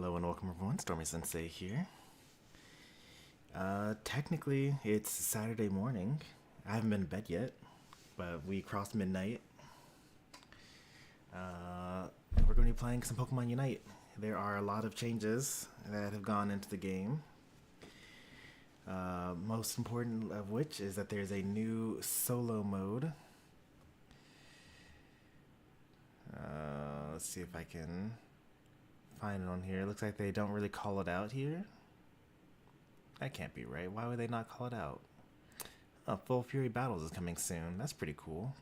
Hello and welcome everyone, Stormy Sensei here. Technically it's Saturday morning. I haven't been in bed yet, but we crossed midnight. We're going to be playing some Pokemon Unite. There are a lot of changes that have gone into the game. Most important of which is that there's a new solo mode. Let's see if I can find it on here. It looks like they don't really call it out here. That can't be right. Why would they not call it out? Oh, Full Fury Battles is coming soon. That's pretty cool.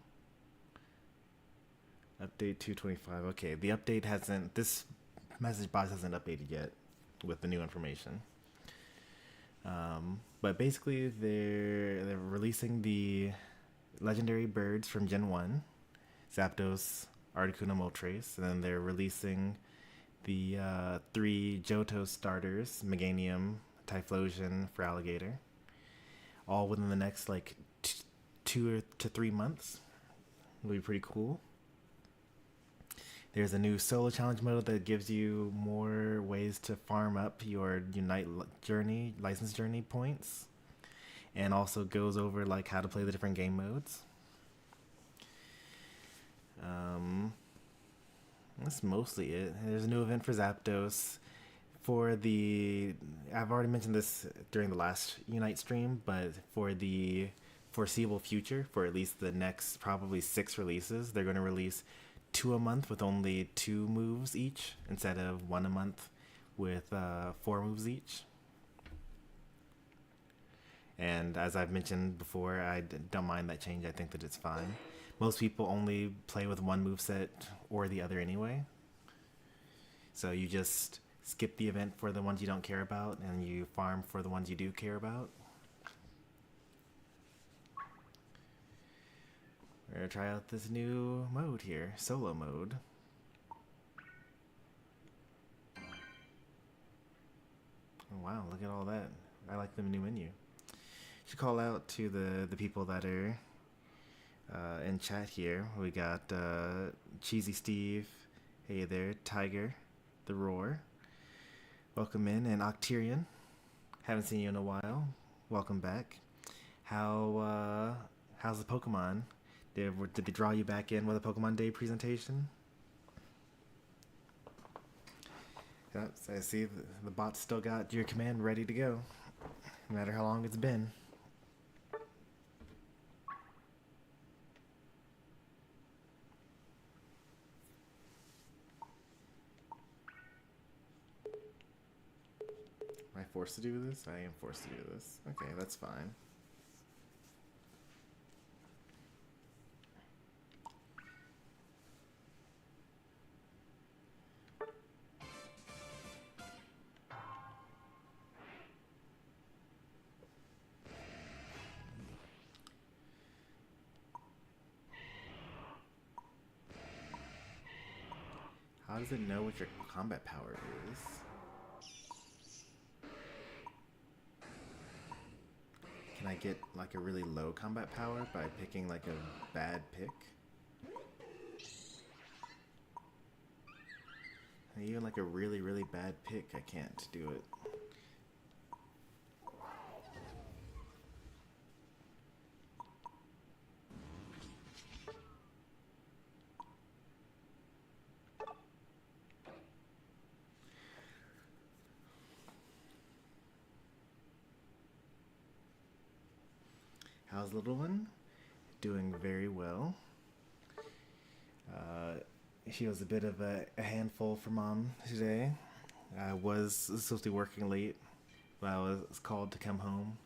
Update 225. Okay, the update hasn't... This message box hasn't updated yet with the new information. But basically, they're releasing the legendary birds from Gen 1. Zapdos, Articuno, Moltres. And then they're releasing the 3 Johto starters, Meganium, Typhlosion, for Alligator, all within the next like 2 to 3 months. It'll be pretty cool. There's a new solo challenge mode that gives you more ways to farm up your Unite journey, license journey points, and also goes over like how to play the different game modes. That's mostly it. There's a new event for Zapdos. I've already mentioned this during the last Unite stream, but for the foreseeable future, for at least the next probably 6 releases, they're going to release 2 a month with only 2 moves each, instead of 1 a month with 4 moves each. And as I've mentioned before, I don't mind that change. I think that it's fine. Most people only play with one moveset or the other anyway. So you just skip the event for the ones you don't care about, and you farm for the ones you do care about. We're going to try out this new mode here, solo mode. Oh, wow, look at all that. I like the new menu. Should call out to the people that are in chat here. We got Cheesy Steve, hey there, Tiger, The Roar, welcome in, and Octerian. Haven't seen you in a while. Welcome back. How's the Pokemon? Did they draw you back in with a Pokemon Day presentation? Yep, so I see the bot still got your command ready to go, no matter how long it's been. Am I forced to do this? I am forced to do this. Okay, that's fine. How does it know what your combat power is? Can I get like a really low combat power by picking like a bad pick? Even like a really, really bad pick, I can't do it. How's little one? Doing very well. She was a bit of a handful for mom today. I was supposed to be working late, but I was called to come home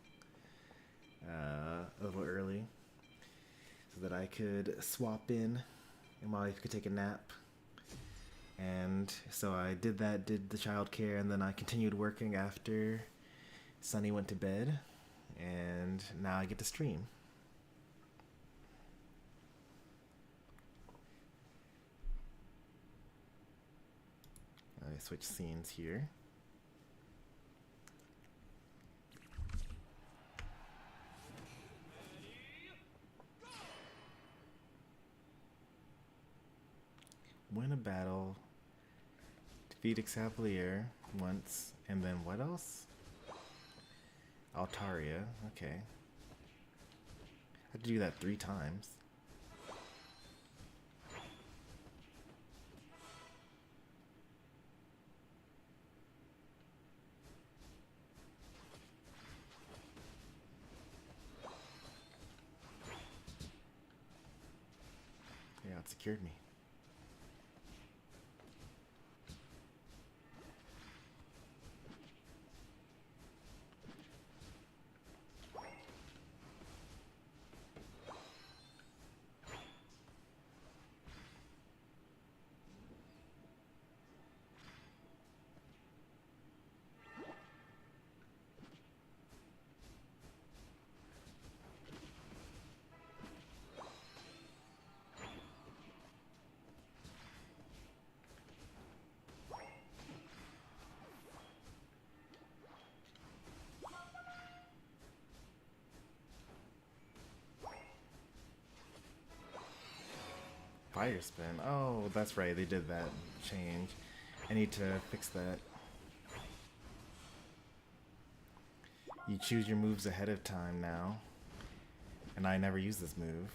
a little early so that I could swap in and my wife could take a nap. And so I did that, did the childcare, and then I continued working after Sunny went to bed. And now I get to stream. I switch scenes here. Win a battle, Defeat Exavalier once, and then what else? Altaria, okay. I have to do that 3 times. Yeah, it secured me. Fire spin. Oh, that's right. They did that change. I need to fix that. You choose your moves ahead of time now. And I never use this move.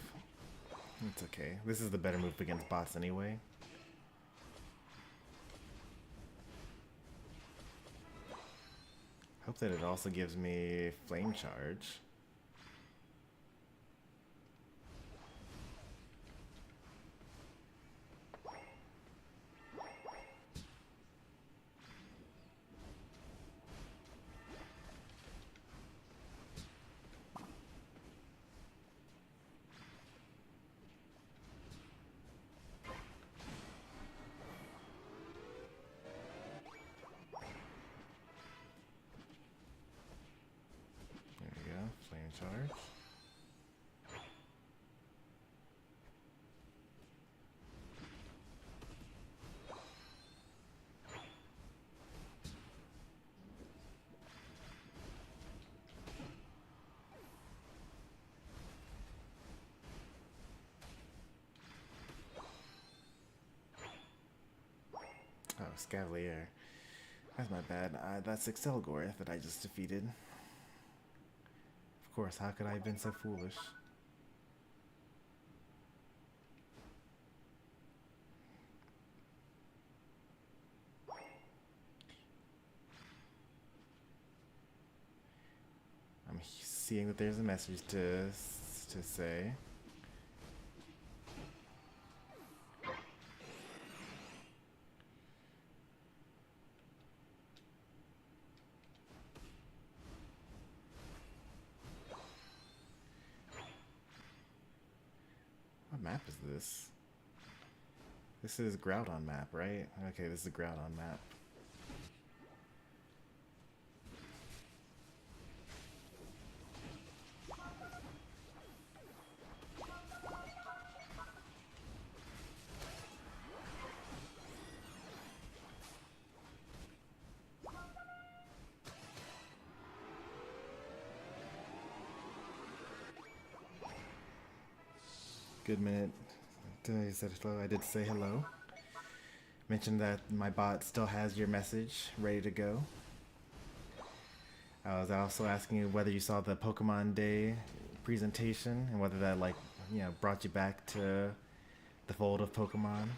It's okay. This is the better move against bots anyway. Hope that it also gives me flame charge. Charge. Oh, Scavalier. That's my bad. That's Excelgor that I just defeated. Of course, how could I have been so foolish? I'm seeing that there's a message to say. What map is this? This is Groudon map, right? Okay, this is a Groudon map. Good minute. You said hello. I did say hello. Mentioned that my bot still has your message ready to go. I was also asking you whether you saw the Pokemon Day presentation and whether that, like, you know, brought you back to the fold of Pokemon.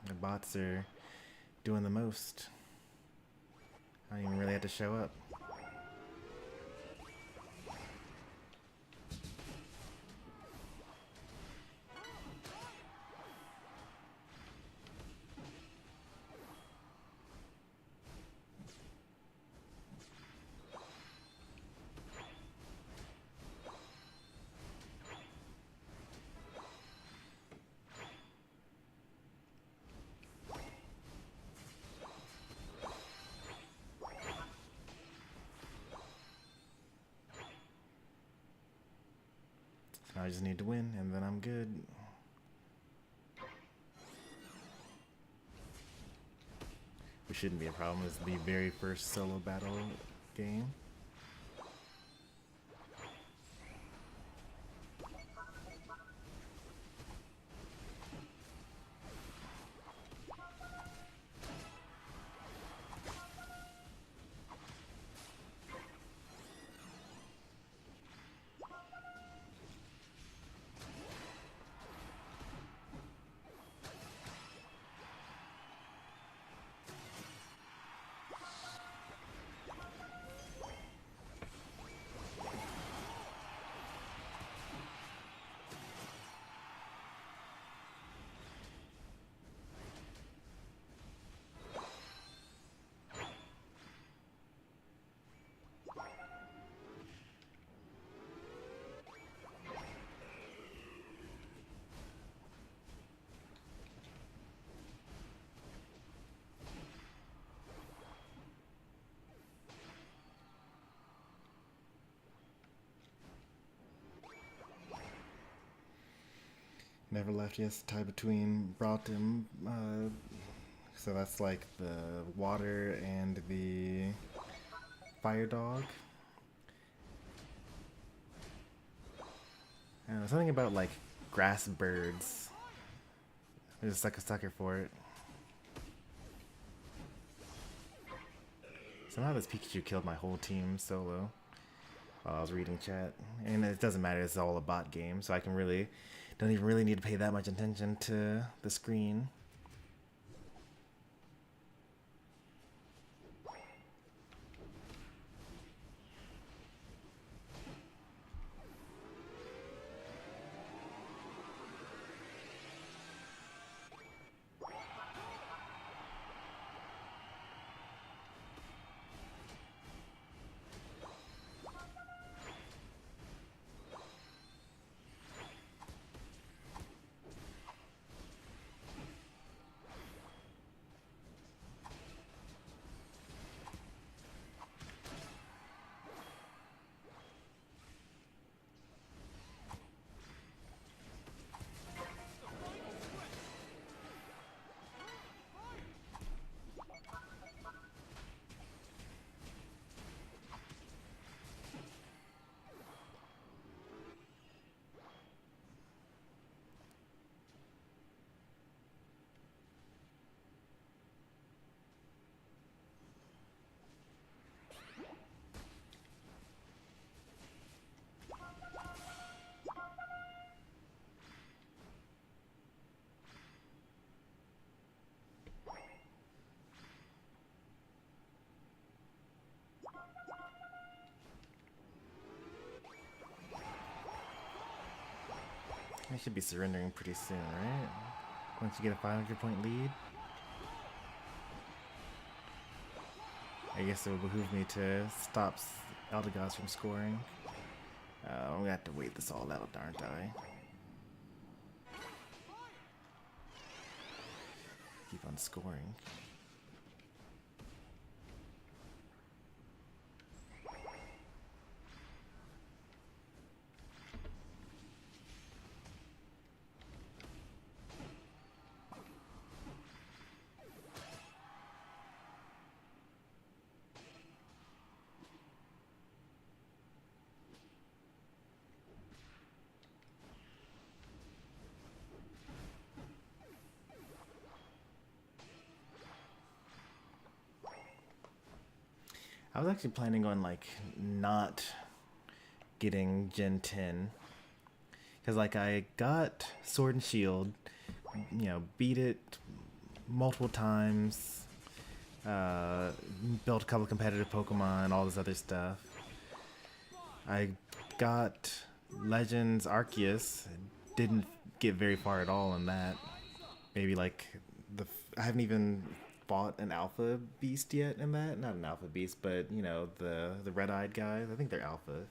The bots are doing the most. I don't even really have to show up. So now I just need to win, and then I'm good. Which shouldn't be a problem. It's the very first solo battle game. Never left, yes, tie between Broughton, so that's like the water and the fire dog. I don't know, something about like grass birds. I'm just like a sucker for it. Somehow this Pikachu killed my whole team solo while I was reading chat. And it doesn't matter, it's all a bot game, so I can really don't even really need to pay that much attention to the screen. I should be surrendering pretty soon, right? Once you get a 500-point lead. I guess it would behoove me to stop Eldegoss from scoring. I'm gonna have to wait this all out, aren't I? Keep on scoring. I was actually planning on like not getting Gen 10 because like I got Sword and Shield, you know, beat it multiple times, built a couple competitive Pokemon, all this other stuff. I got Legends Arceus, didn't get very far at all in that. Maybe like I haven't even fought an alpha beast yet in that. Not an alpha beast, but you know, the red-eyed guys. I think they're alpha.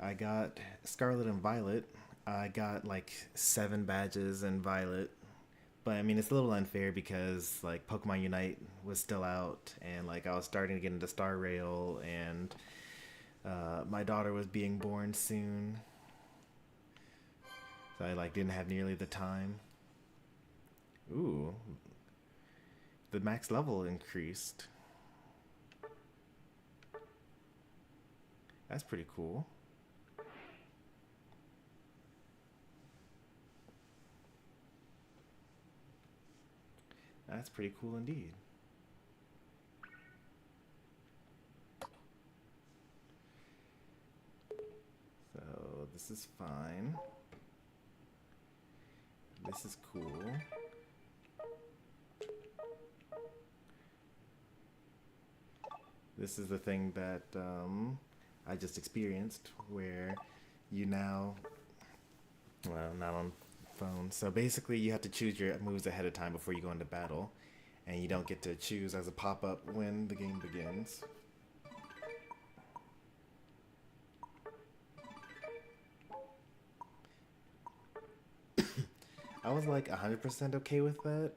I got Scarlet and Violet. I got like 7 badges in Violet, But I mean, it's a little unfair because like Pokemon Unite was still out, and like I was starting to get into Star Rail, and my daughter was being born soon, so I like didn't have nearly the time. Ooh, the max level increased. That's pretty cool. That's pretty cool indeed. So this is fine. This is cool. This is the thing that I just experienced, where you now, well, not on phone. So basically, you have to choose your moves ahead of time before you go into battle, and you don't get to choose as a pop-up when the game begins. I was like 100% okay with that.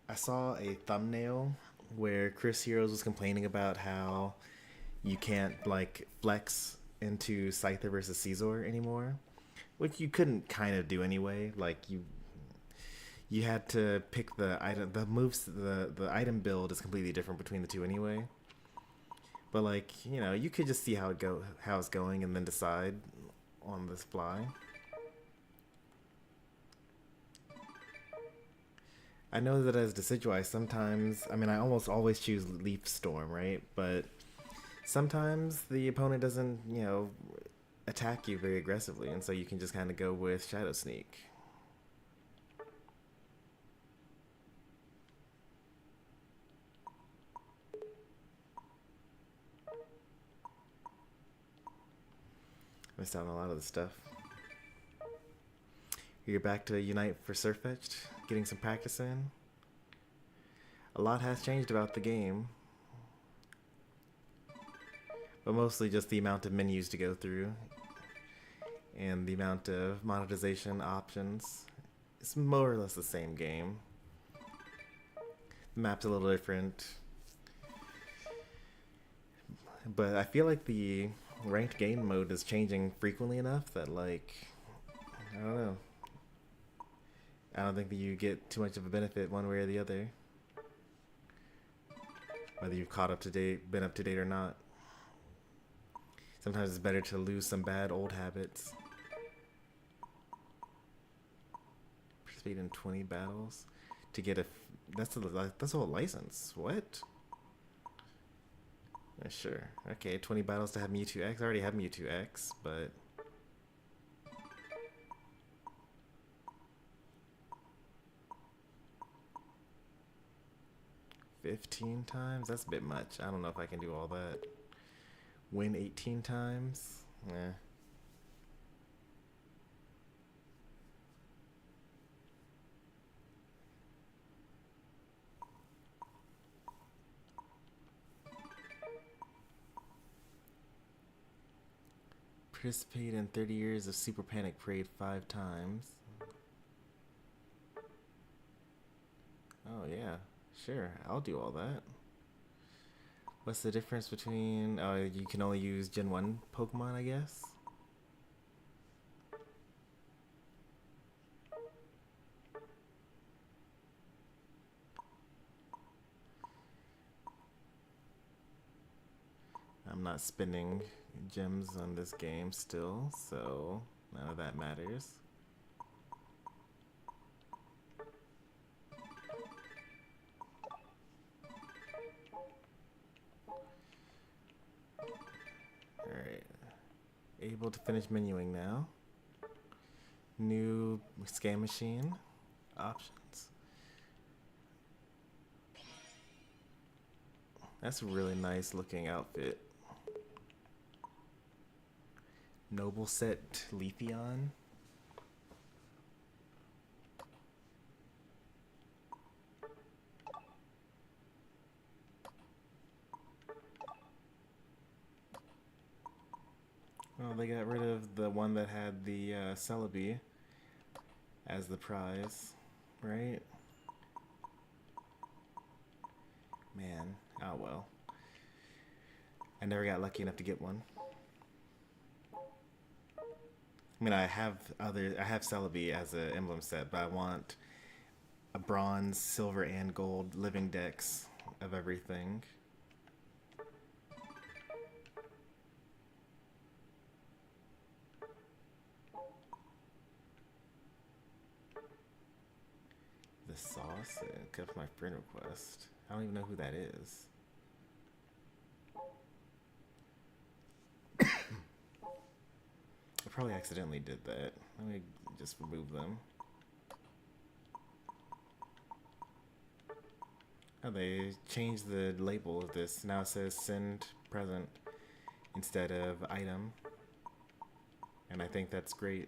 I saw a thumbnail where Chris Heroes was complaining about how you can't like flex into Scyther versus Caesar anymore, which you couldn't kind of do anyway. Like you had to pick the item, the moves, the item build is completely different between the two anyway. But like, you know, you could just see how it's going and then decide on this fly. I know that as Decidueye, sometimes, I mean, I almost always choose Leaf Storm, right? But sometimes the opponent doesn't, you know, attack you very aggressively, and so you can just kind of go with Shadow Sneak. Missed out on a lot of the stuff. You're back to Unite for Surfetched, getting some practice in. A lot has changed about the game, but mostly just the amount of menus to go through and the amount of monetization options. It's more or less the same game. The map's a little different, but I feel like the ranked game mode is changing frequently enough that, like, I don't know. I don't think that you get too much of a benefit one way or the other, whether you've caught up to date, been up to date or not. Sometimes it's better to lose some bad old habits. Participate in 20 battles to get a. That's a whole license. What? Sure. Okay, 20 battles to have Mewtwo X. I already have Mewtwo X, but. 15 times? That's a bit much. I don't know if I can do all that. Win 18 times? Eh. Participate in 30 years of Super Panic Parade 5 times. Oh yeah, sure, I'll do all that. What's the difference between... Oh, you can only use Gen 1 Pokemon, I guess? I'm not spending gems on this game still, so none of that matters. Alright. Able to finish menuing now. New scan machine options. That's a really nice looking outfit. Noble set Leafeon. Well, they got rid of the one that had the Celebi. as the prize, right? Man, oh well. I never got lucky enough to get one. I mean, I have Celebi as an emblem set, but I want a bronze, silver, and gold living dex of everything. The sauce? Kept my friend request. I don't even know who that is. I probably accidentally did that. Let me just remove them. Oh, they changed the label of this. Now it says send present instead of item. And I think that's great.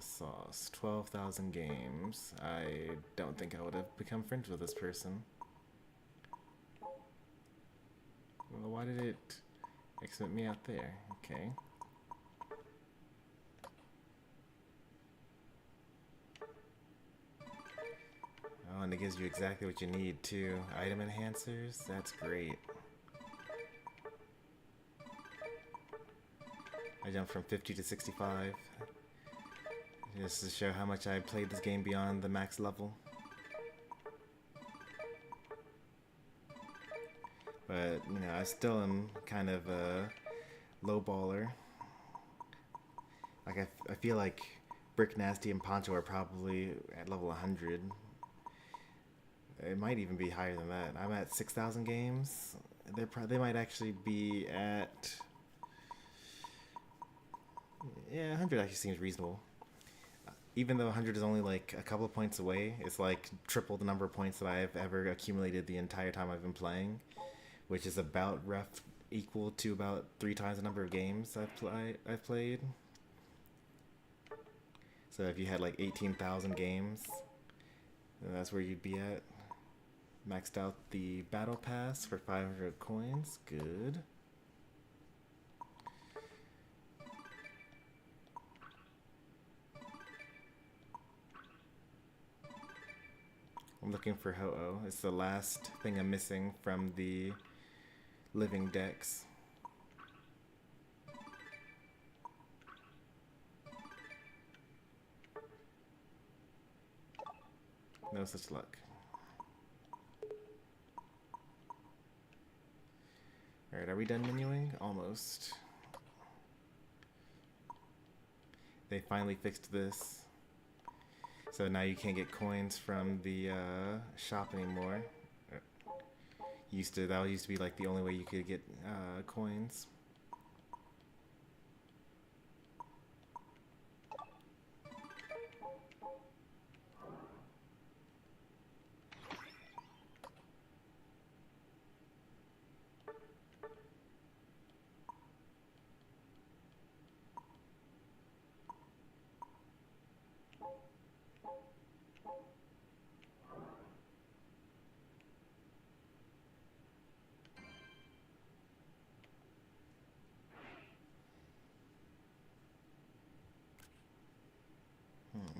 Sauce, 12,000 games. I don't think I would have become friends with this person. Well, why did it exit me out there? Okay. Oh, and it gives you exactly what you need too. Item enhancers, that's great. I jumped from 50 to 65. Just to show how much I played this game beyond the max level. But, you know, I still am kind of a low baller. Like, I feel like Brick Nasty and Poncho are probably at level 100. It might even be higher than that. I'm at 6,000 games. They might actually be at... Yeah, 100 actually seems reasonable. Even though 100 is only like a couple of points away, it's like triple the number of points that I've ever accumulated the entire time I've been playing, which is about equal to about 3 times the number of games I've played. So if you had like 18,000 games, then that's where you'd be at. Maxed out the battle pass for 500 coins. Good. I'm looking for Ho-Oh. It's the last thing I'm missing from the living decks. No such luck. Alright, are we done menuing? Almost. They finally fixed this. So now you can't get coins from the shop anymore. That used to be like the only way you could get coins.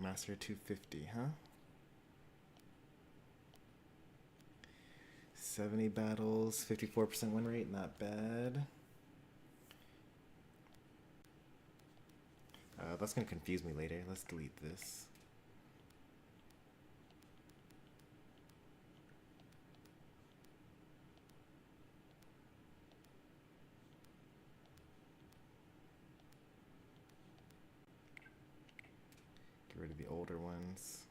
Master 250, huh? 70 battles, 54% win rate, not bad. That's gonna confuse me later. Let's delete this. Get rid of the older ones.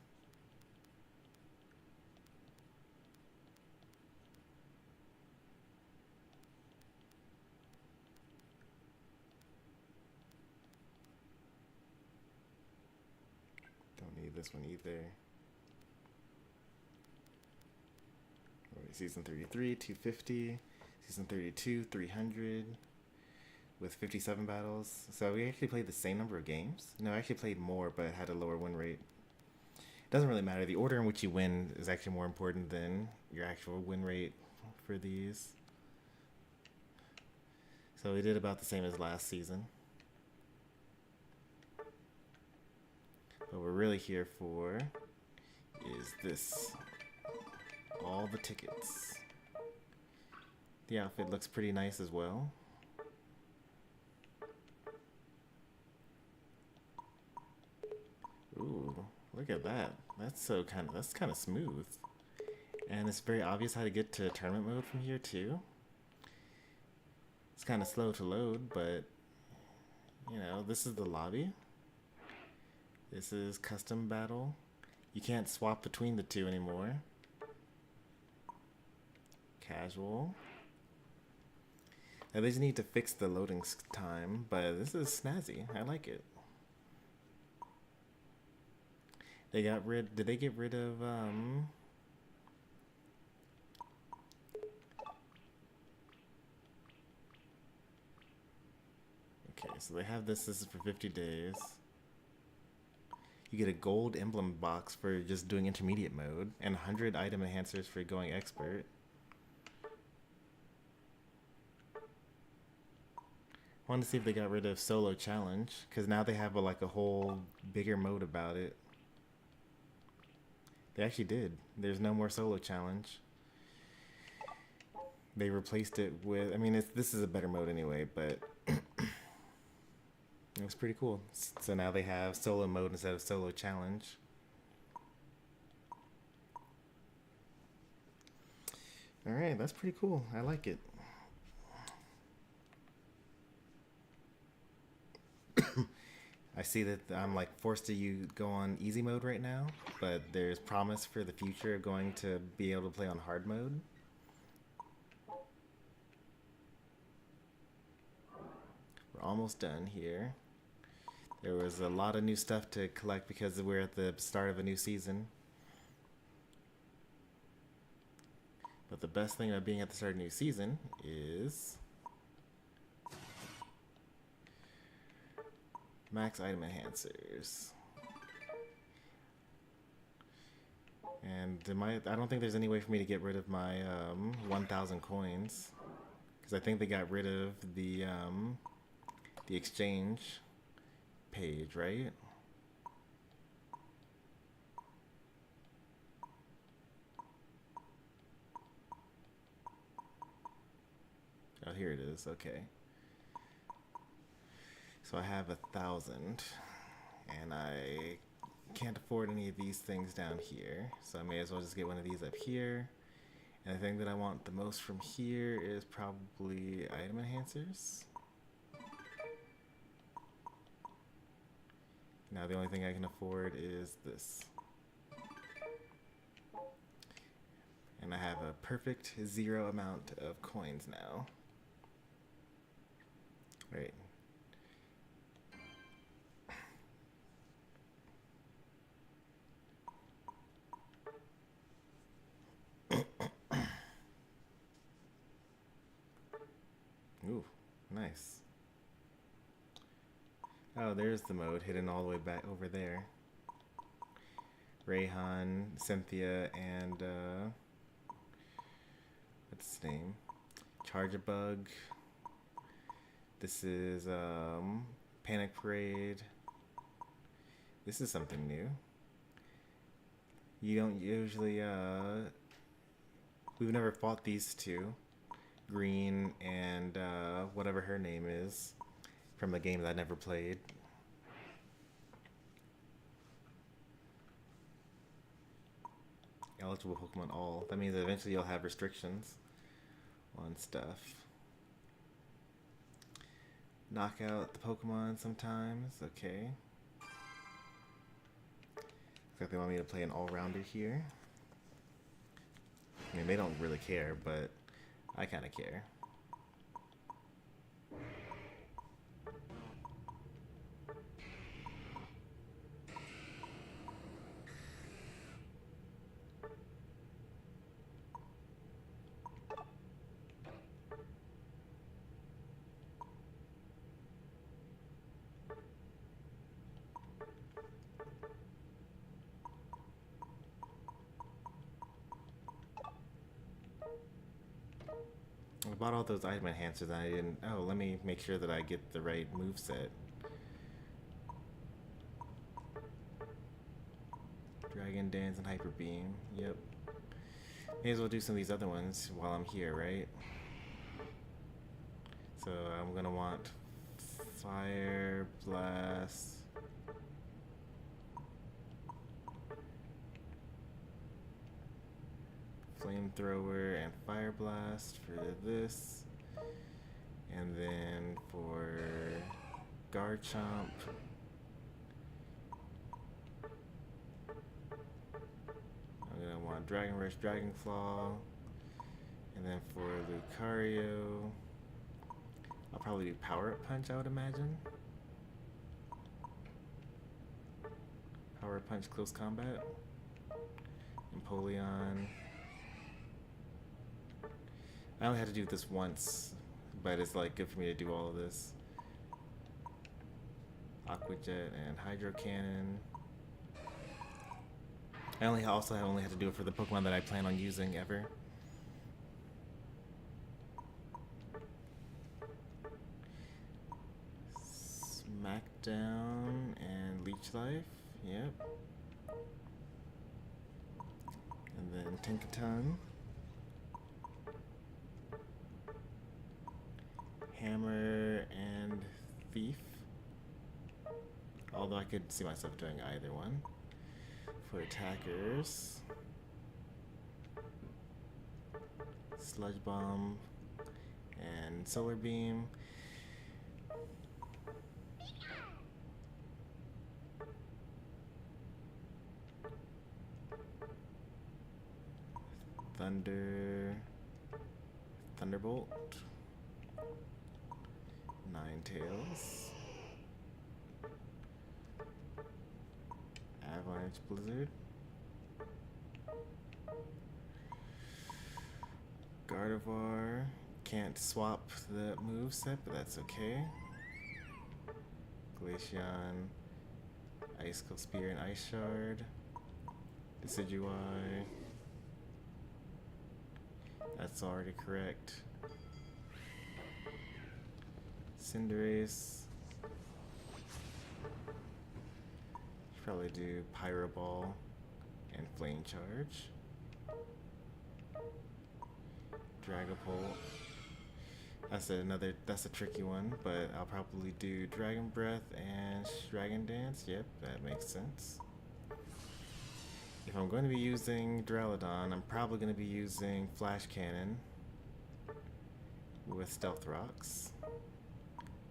Don't need this one either. Season 33, 250. Season 32, 300. with 57 battles. So we actually played the same number of games. No, I actually played more, but had a lower win rate. It doesn't really matter. The order in which you win is actually more important than your actual win rate for these. So we did about the same as last season. What we're really here for is this. All the tickets. The outfit looks pretty nice as well. Ooh, look at that. That's kind of smooth. And it's very obvious how to get to tournament mode from here too. It's kind of slow to load, but you know, this is the lobby. This is custom battle. You can't swap between the two anymore. Casual. Now they just need to fix the loading time, but this is snazzy. I like it. They got rid. Did they get rid of Okay, so they have this. This is for 50 days. You get a gold emblem box for just doing intermediate mode, and 100 item enhancers for going expert. I want to see if they got rid of solo challenge, because now they have a whole bigger mode about it. They actually did. There's no more solo challenge. They replaced it with, I mean, this is a better mode anyway, but it was pretty cool. So now they have solo mode instead of solo challenge. Alright, that's pretty cool. I like it. I see that I'm forced to go on easy mode right now, but there's promise for the future of going to be able to play on hard mode. We're almost done here. There was a lot of new stuff to collect because we're at the start of a new season. But the best thing about being at the start of a new season is max item enhancers. And I don't think there's any way for me to get rid of my 1,000 coins, because I think they got rid of the exchange page, right? Oh, here it is. Okay. So I have 1,000, and I can't afford any of these things down here, so I may as well just get one of these up here. And the thing that I want the most from here is probably item enhancers. Now the only thing I can afford is this. And I have a perfect 0 amount of coins now. Right. Ooh, nice. Oh, there's the mode hidden all the way back over there. Rayhan, Cynthia, and what's his name? Charge-a-Bug. This is Panic Parade. This is something new. You don't usually we've never fought these two. Green and whatever her name is from a game that I never played. Eligible Pokemon all. That means that eventually you'll have restrictions on stuff. Knock out the Pokemon sometimes. Okay. Looks like they want me to play an all-rounder here. I mean, they don't really care, but I kind of care. bought all those item enhancers and I didn't... Oh, let me make sure that I get the right moveset. Dragon Dance and Hyper Beam. Yep. May as well do some of these other ones while I'm here, right? So I'm gonna want Fire Blast. Flamethrower and Fire Blast for this. And then for Garchomp, I'm gonna want Dragon Rush, Dragon Claw. And then for Lucario, I'll probably do Power Up Punch, I would imagine. Power Up Punch Close Combat. Empoleon. I only had to do this once, but it's like good for me to do all of this. Aqua Jet and Hydro Cannon. I only had to do it for the Pokemon that I plan on using ever. Smackdown and Leech Life. Yep. And then Tinkaton. Hammer and Thief. Although I could see myself doing either one. For attackers, Sludge Bomb and Solar Beam. Thunderbolt. Ninetales. Avalanche Blizzard. Gardevoir. Can't swap the moveset, but that's okay. Glaceon. Icicle Spear and Ice Shard. Decidueye. That's already correct. Cinderace. Probably do Pyro Ball and Flame Charge. Dragapult. That's a tricky one, but I'll probably do Dragon Breath and Dragon Dance. Yep, that makes sense. If I'm going to be using Duraludon, I'm probably going to be using Flash Cannon with Stealth Rocks.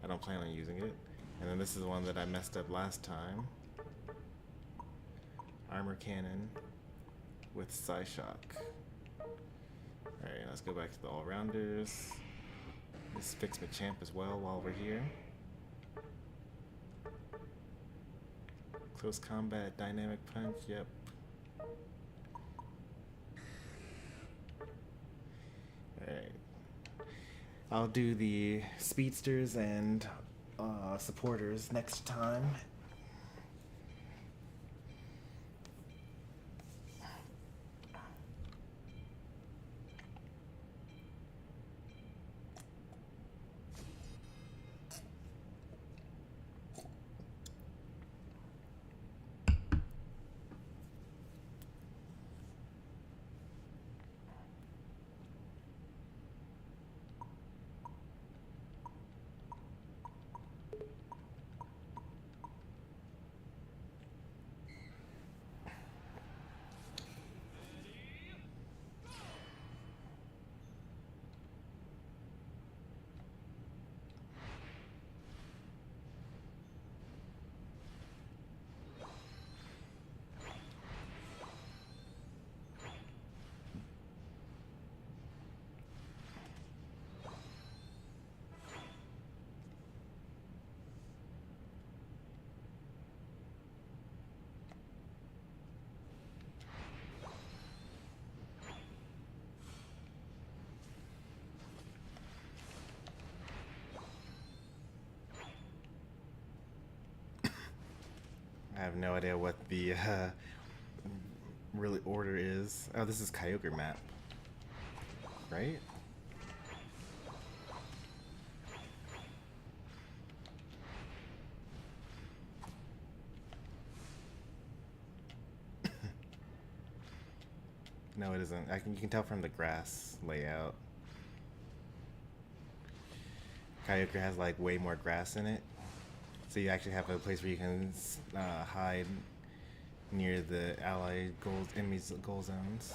I don't plan on using it. And then this is the one that I messed up last time. Armor Cannon with Psyshock. Alright, let's go back to the all-rounders. Let's fix Machamp as well while we're here. Close Combat, Dynamic Punch, yep. Alright. I'll do the speedsters and supporters next time. I have no idea what the really order is. Oh, this is Kyogre map, right? No, it isn't. You can tell from the grass layout. Kyogre has like way more grass in it, so you actually have a place where you can hide near the enemies' goal zones.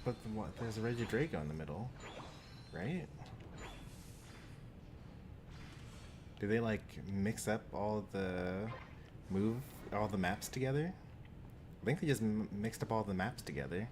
But there's a Regidrago in the middle, right? Do they like mix up all the maps together? I think they just mixed up all the maps together.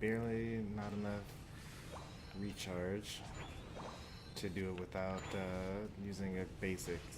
Barely not enough recharge to do it without using a basics.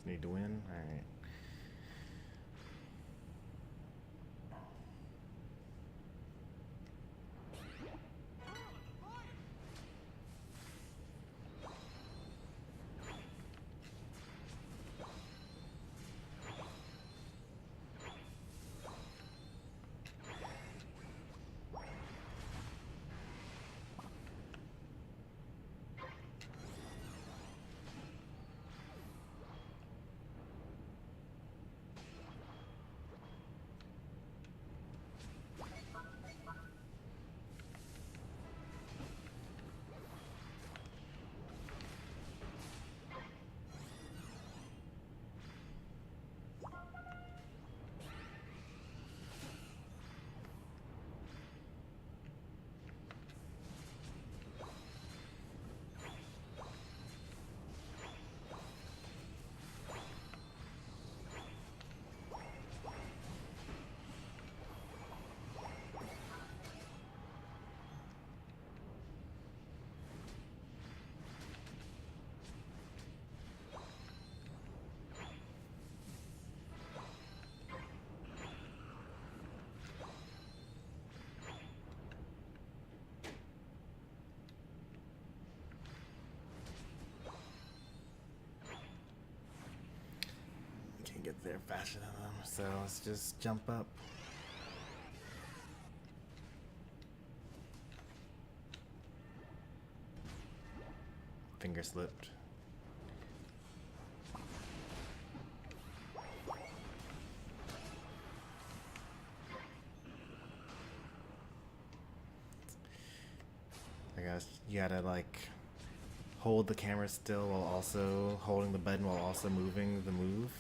Need to win? Alright. They're faster than them, so let's just jump up. Finger slipped. I guess you gotta like hold the camera still while also holding the button while also moving the move.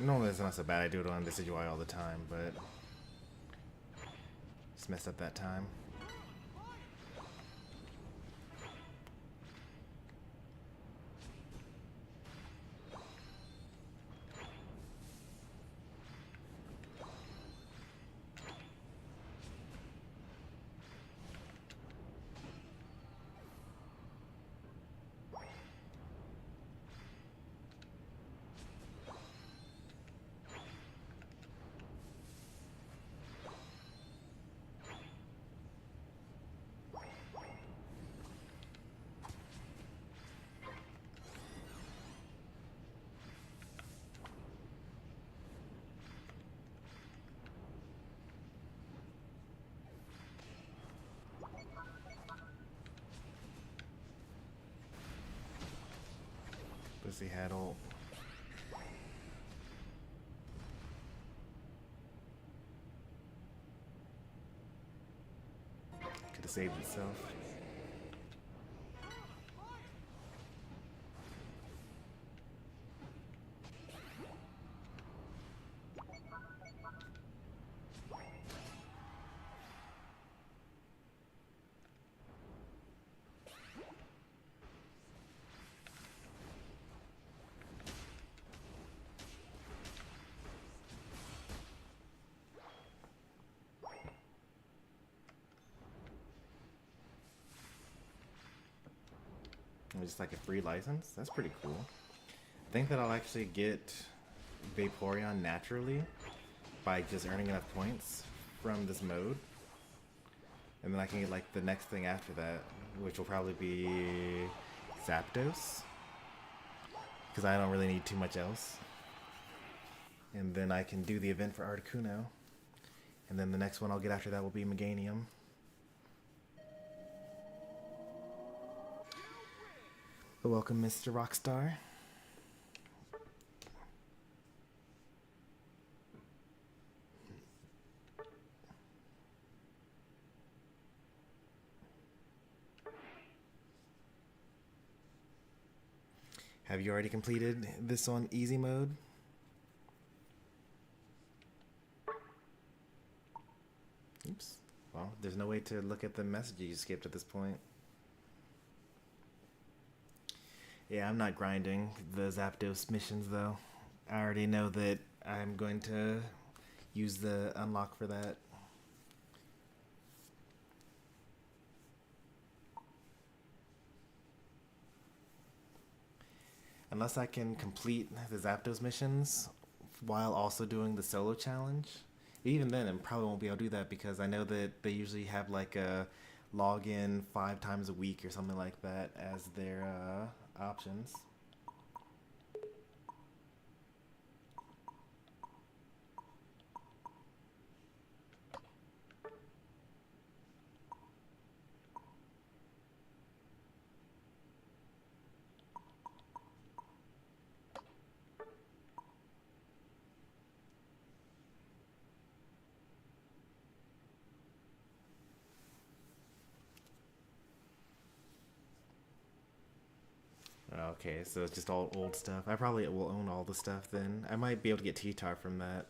Normally it's not so bad, I do it on Decidueye all the time, but just messed up that time. Pussy had ult. Could have saved itself. Just like a free license. That's pretty cool. I think that I'll actually get Vaporeon naturally by just earning enough points from this mode. And then I can get like the next thing after that, which will probably be Zapdos. Because I don't really need too much else. And then I can do the event for Articuno. And then the next one I'll get after that will be Meganium. Welcome, Mr. Rockstar. Have you already completed this on easy mode? Oops. Well, there's no way to look at the messages you skipped at this point. Yeah, I'm not grinding the Zapdos missions though. I already know that I'm going to use the unlock for that. Unless I can complete the Zapdos missions while also doing the solo challenge. Even then, I probably won't be able to do that because I know that they usually have like a login 5 times a week or something like that as their options. Okay, so it's just all old stuff. I probably will own all the stuff then. I might be able to get T-Tar from that.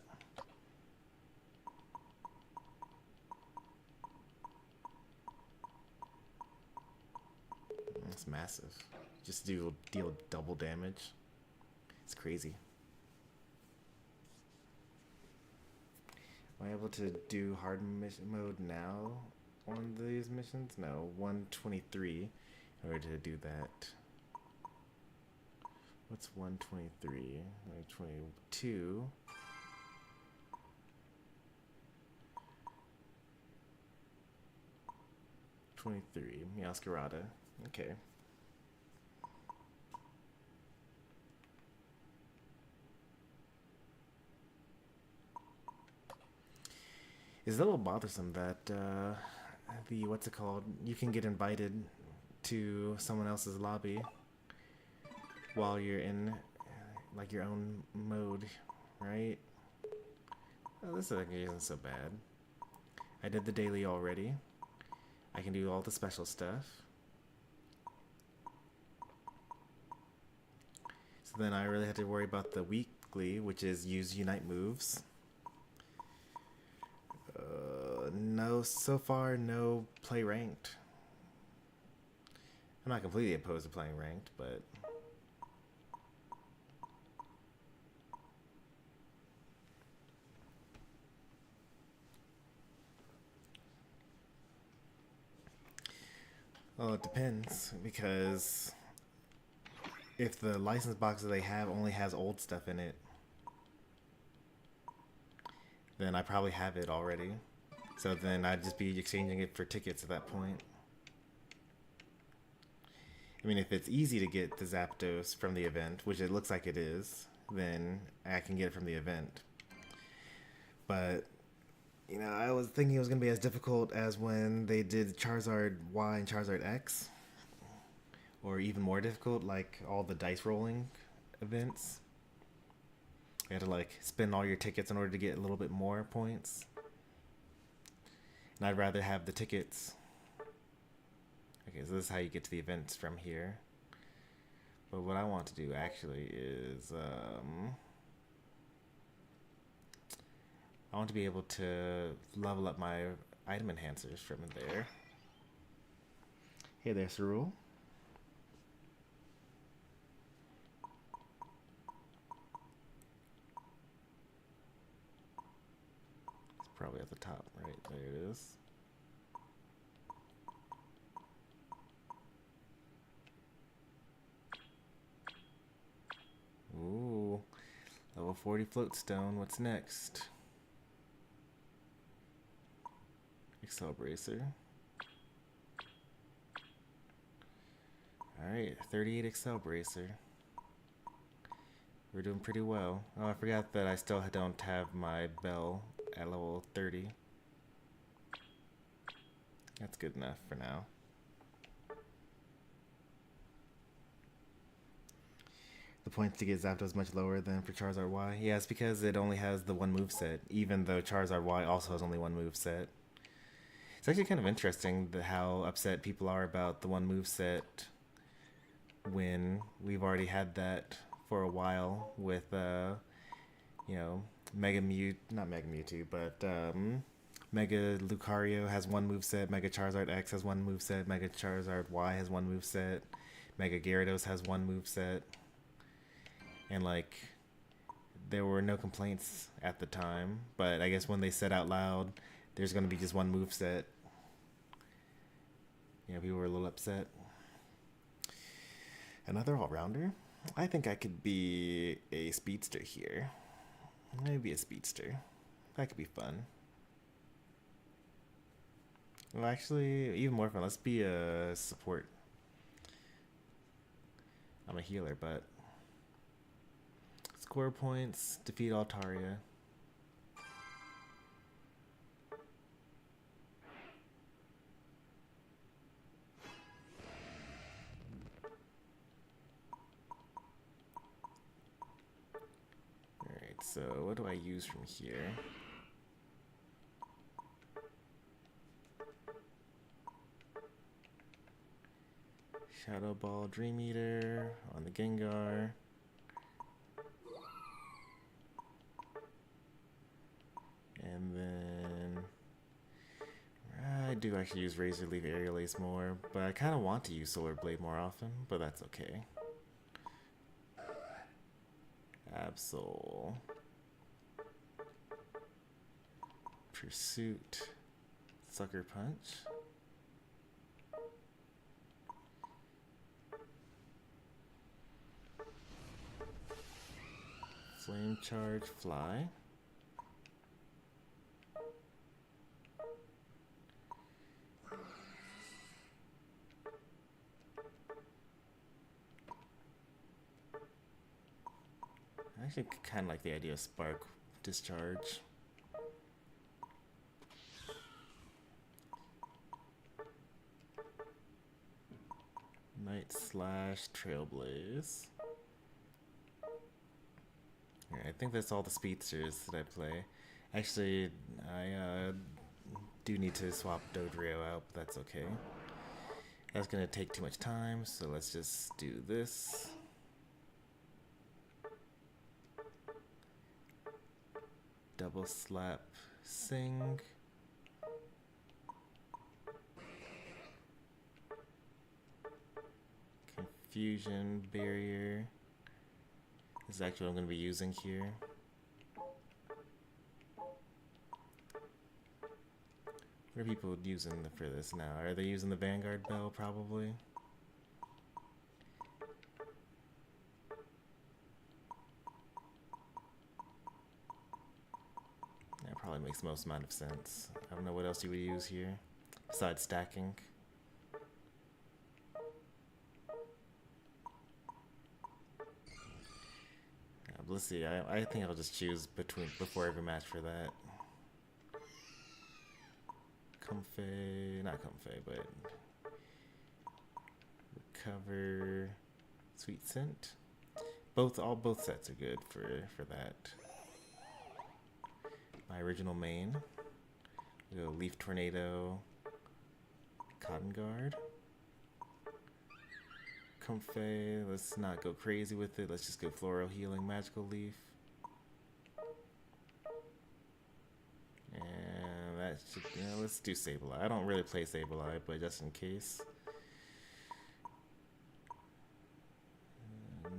That's massive. Just deal double damage. It's crazy. Am I able to do hard mission mode now on these missions? No, 123 in order to do that. What's 123? 122. 23. Meowscarada. Okay. It's a little bothersome that the what's it called? You can get invited to someone else's lobby while you're in like your own mode, right? Oh, this isn't so bad. I did the daily already. I can do all the special stuff. So then I really have to worry about the weekly, which is use unite moves. No, so far, no play ranked. I'm not completely opposed to playing ranked, but well, it depends, because if the license box that they have only has old stuff in it, then I probably have it already. So then I'd just be exchanging it for tickets at that point. I mean, if it's easy to get the Zapdos from the event, which it looks like it is, then I can get it from the event. But, you know, I was thinking it was going to be as difficult as when they did Charizard Y and Charizard X. Or even more difficult, like all the dice rolling events. You had to, like, spend all your tickets in order to get a little bit more points. And I'd rather have the tickets. Okay, so this is how you get to the events from here. But what I want to do actually is I want to be able to level up my item enhancers from there. Hey there, Cerule. It's probably at the top, right? There it is. Ooh, level 40 floatstone. What's next? Accel bracer. Alright, 38 Accel bracer. We're doing pretty well. Oh, I forgot that I still don't have my bell at level 30. That's good enough for now. The points to get Zapdos is much lower than for Charizard Y. Yeah, it's because it only has the one moveset, even though Charizard Y also has only one moveset. It's actually kind of interesting how upset people are about the one moveset when we've already had that for a while with, you know, Mega Mewtwo, but Mega Lucario has one moveset, Mega Charizard X has one moveset, Mega Charizard Y has one moveset, Mega Gyarados has one moveset. And, like, there were no complaints at the time, but I guess when they said out loud there's going to be just one moveset, you know, people were a little upset. Another all-rounder? I think I could be a speedster here. Maybe a speedster. That could be fun. Well, actually, even more fun. Let's be a support. I'm a healer, but score points, defeat Altaria. Alright, so what do I use from here? Shadow Ball, Dream Eater on the Gengar. And then I do actually use Razor Leaf Aerial Ace more, but I kind of want to use Solar Blade more often, but that's okay. Absol. Pursuit. Sucker Punch. Flame Charge, Fly. I actually kind of like the idea of Spark Discharge. Knight slash Trailblaze. Alright, I think that's all the speedsters that I play. Actually, I do need to swap Dodrio out, but that's okay. That's gonna take too much time, so let's just do this. Double slap Sing. Confusion barrier is actually what I'm going to be using here. What are people using for this now? Are they using the Vanguard Bell probably? That probably makes the most amount of sense. I don't know what else you would use here besides stacking. Let's see, I think I'll just choose before every match for that. Not Comfey, but Recover, Sweet Scent. Both sets are good for that. My original main. We go Leaf Tornado, Cotton Guard. Comfey, let's not go crazy with it. Let's just go Floral Healing, Magical Leaf. And that should, let's do Sableye. I don't really play Sableye, but just in case.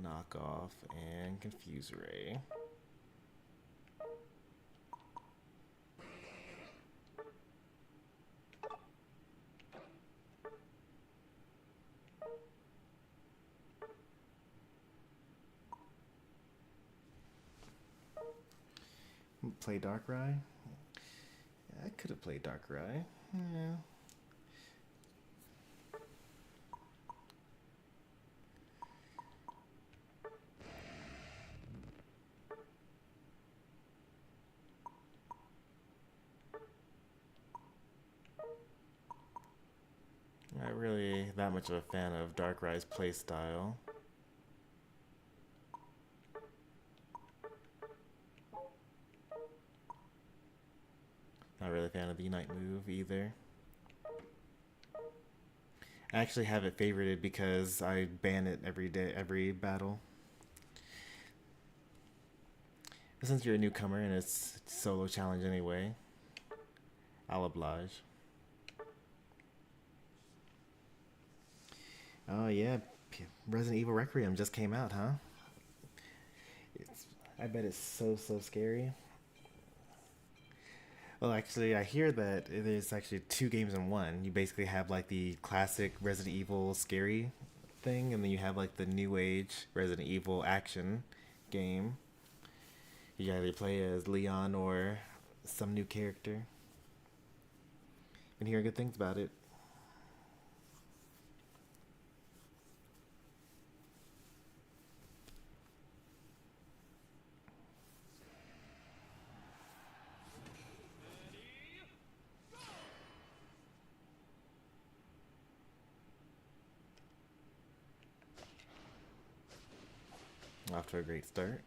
Knock Off and Confuse Ray. Play Darkrai? Yeah, I could have played Darkrai. Yeah. Not really that much of a fan of Darkrai's playstyle. Not really a fan of the Unite move either. I actually have it favorited because I ban it every battle. But since you're a newcomer and it's a solo challenge anyway, I'll oblige. Oh yeah, Resident Evil Requiem just came out, huh? I bet it's so scary. Well, actually, I hear that there's actually 2 games in one. You basically have like the classic Resident Evil scary thing, and then you have like the new age Resident Evil action game. You either play as Leon or some new character. Been hearing good things about it. Off to a great start.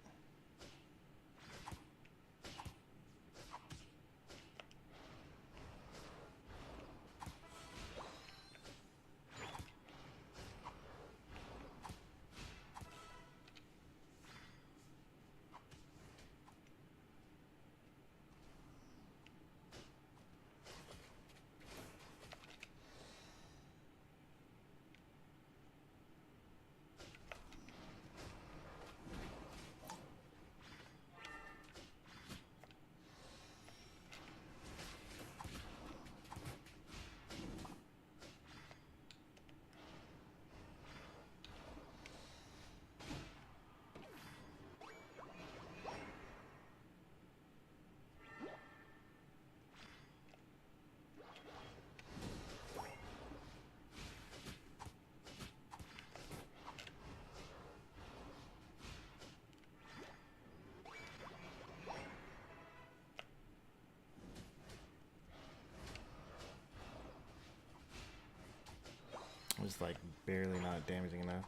just like barely not damaging enough.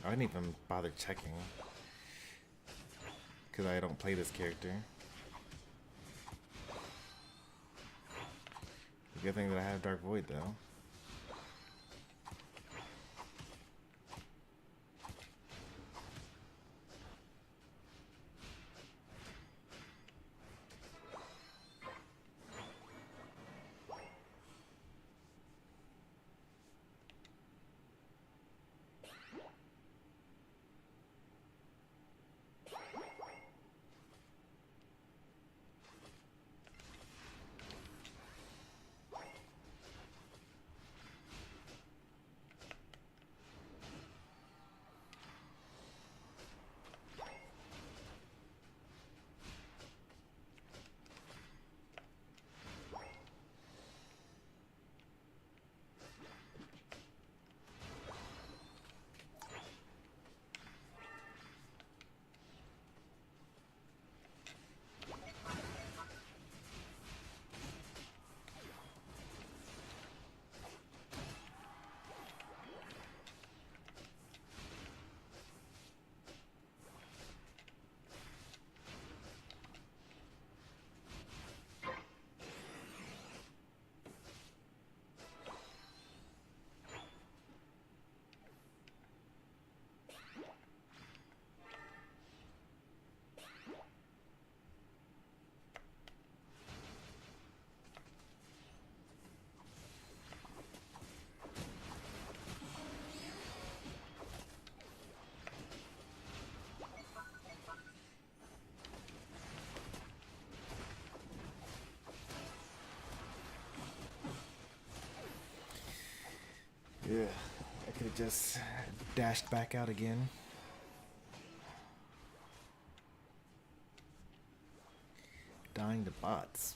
I didn't even bother checking because I don't play this character. The good thing that I have Dark Void though. Yeah, I could have just dashed back out again. Dying to bots.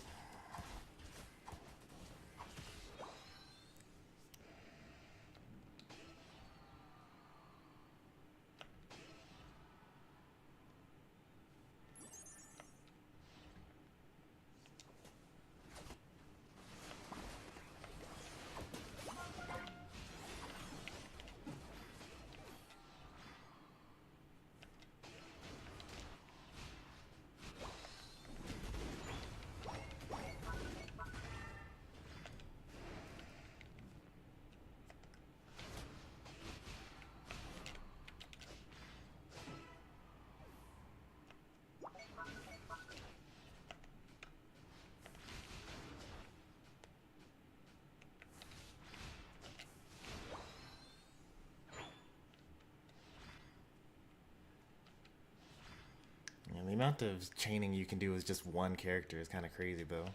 And the amount of chaining you can do with just one character is kind of crazy, though.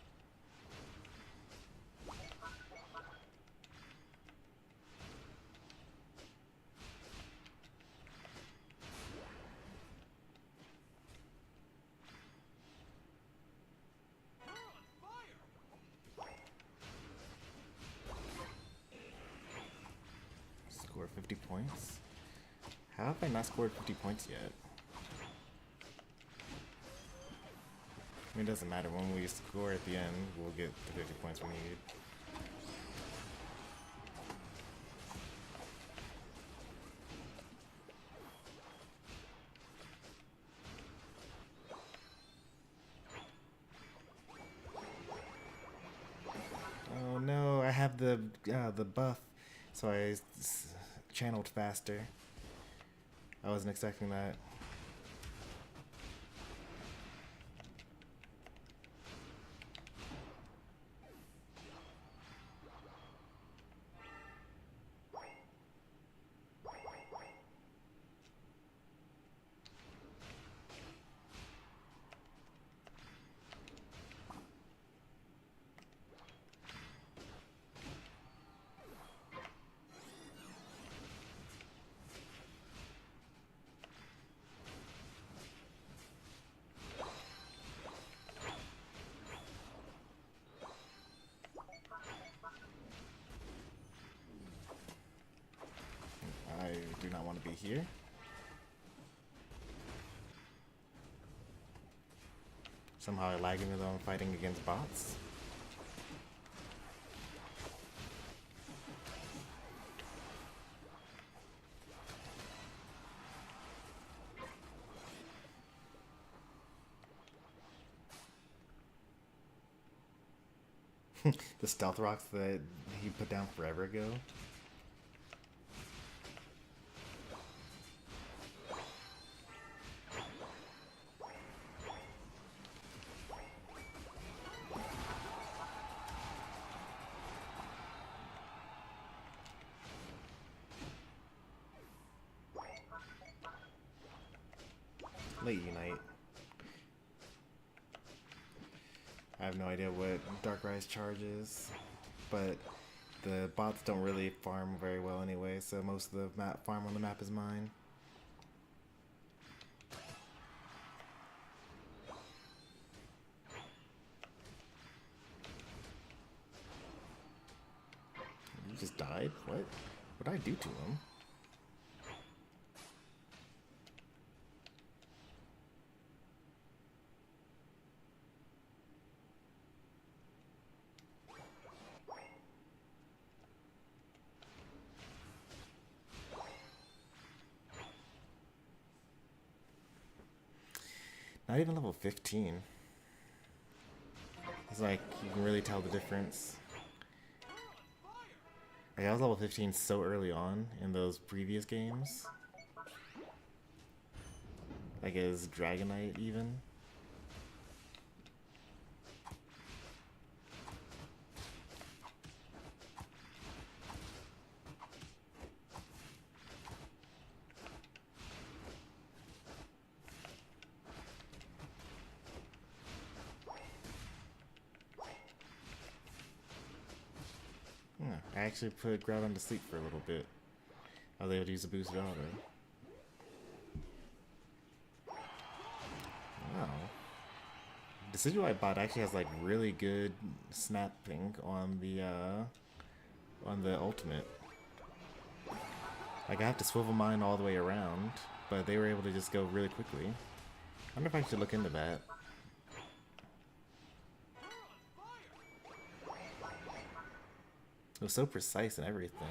Score 50 points? How have I not scored 50 points yet? I mean, it doesn't matter. When we score at the end, we'll get the 50 points we need. Oh no, I have the buff, so I channeled faster. I wasn't expecting that. want to be here. Somehow I lag even though I'm fighting against bots. The stealth rocks that he put down forever ago. Late Unite. I have no idea what Darkrise charges, but the bots don't really farm very well anyway, so most of the farm on the map is mine. You just died? What? What did I do to him? Not even level 15. It's like, you can really tell the difference. Like, I was level 15 so early on in those previous games. Like, as Dragonite even. I actually put Groudon to sleep for a little bit. I was able to use a boosted auto. Wow. Decidueye bot actually has like really good snapping on the ultimate. Like I have to swivel mine all the way around, but they were able to just go really quickly. I wonder if I should look into that. It was so precise and everything.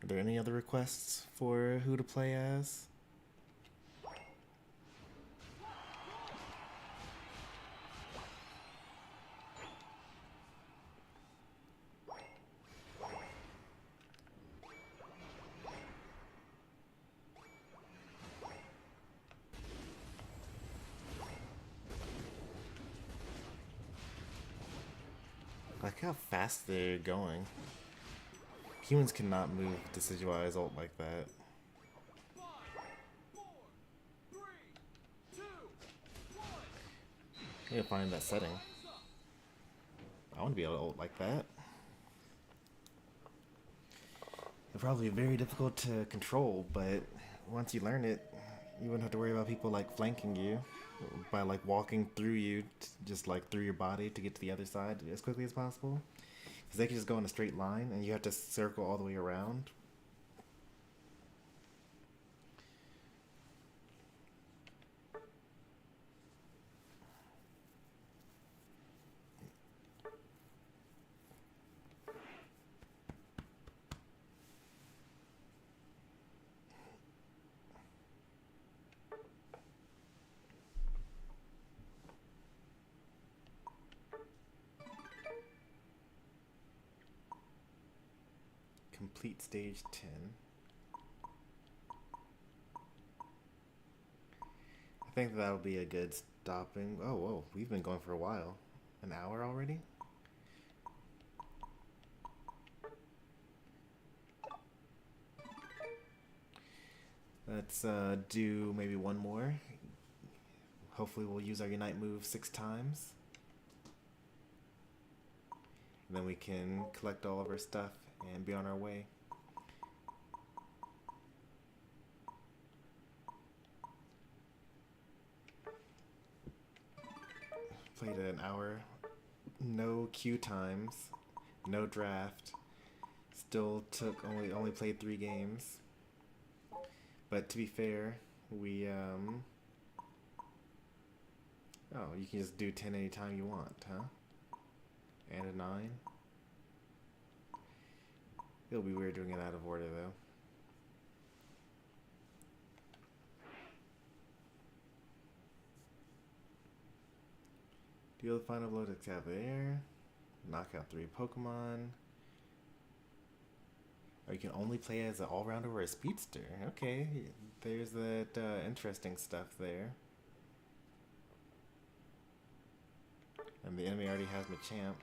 Are there any other requests for who to play as? Like how fast they're going. Humans cannot move Decidueye's ult like that. 5, 4, 3, 2, 1. I need to find that setting. I want to be able to ult like that. They're probably very difficult to control, but once you learn it, you wouldn't have to worry about people like flanking you by like walking through you, just like through your body to get to the other side as quickly as possible. Because they can just go in a straight line and you have to circle all the way around. Complete stage 10. I think that'll be a good stopping. Oh, whoa, we've been going for a while. An hour already? Let's do maybe one more. Hopefully we'll use our Unite move 6 times. And then we can collect all of our stuff and be on our way. Played an hour. No queue times. No draft. Still took only played 3 games. But to be fair, we oh, you can just do 10 anytime you want, huh? And a 9. It'll be weird doing it out of order though. Deal the final blow to Accel. Knock out 3 Pokemon. Or you can only play as an all-rounder or a speedster. Okay, there's that interesting stuff there. And the enemy already has Machamp.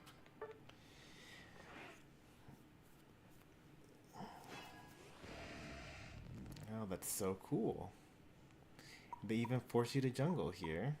Oh, that's so cool. They even force you to jungle here.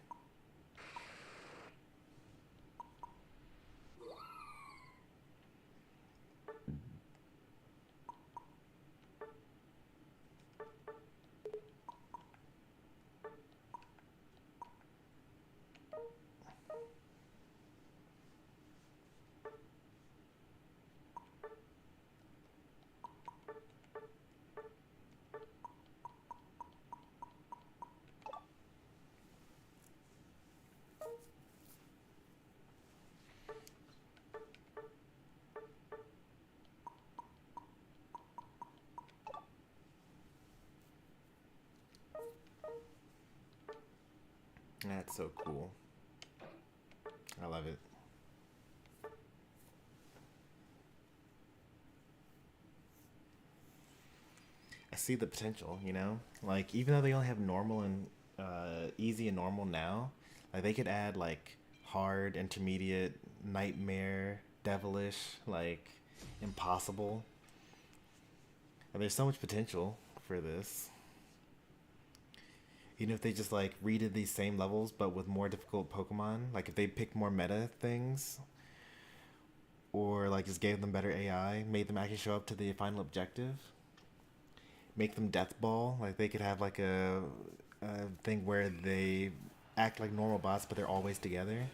That's so cool. I love it. I see the potential, you know? Like, even though they only have normal and easy and normal now, like they could add like hard, intermediate, nightmare, devilish, like impossible. And there's so much potential for this. Even if they just like redid these same levels but with more difficult Pokemon, like if they picked more meta things or like just gave them better AI, made them actually show up to the final objective, make them Death Ball, like they could have like a thing where they act like normal bots but they're always together.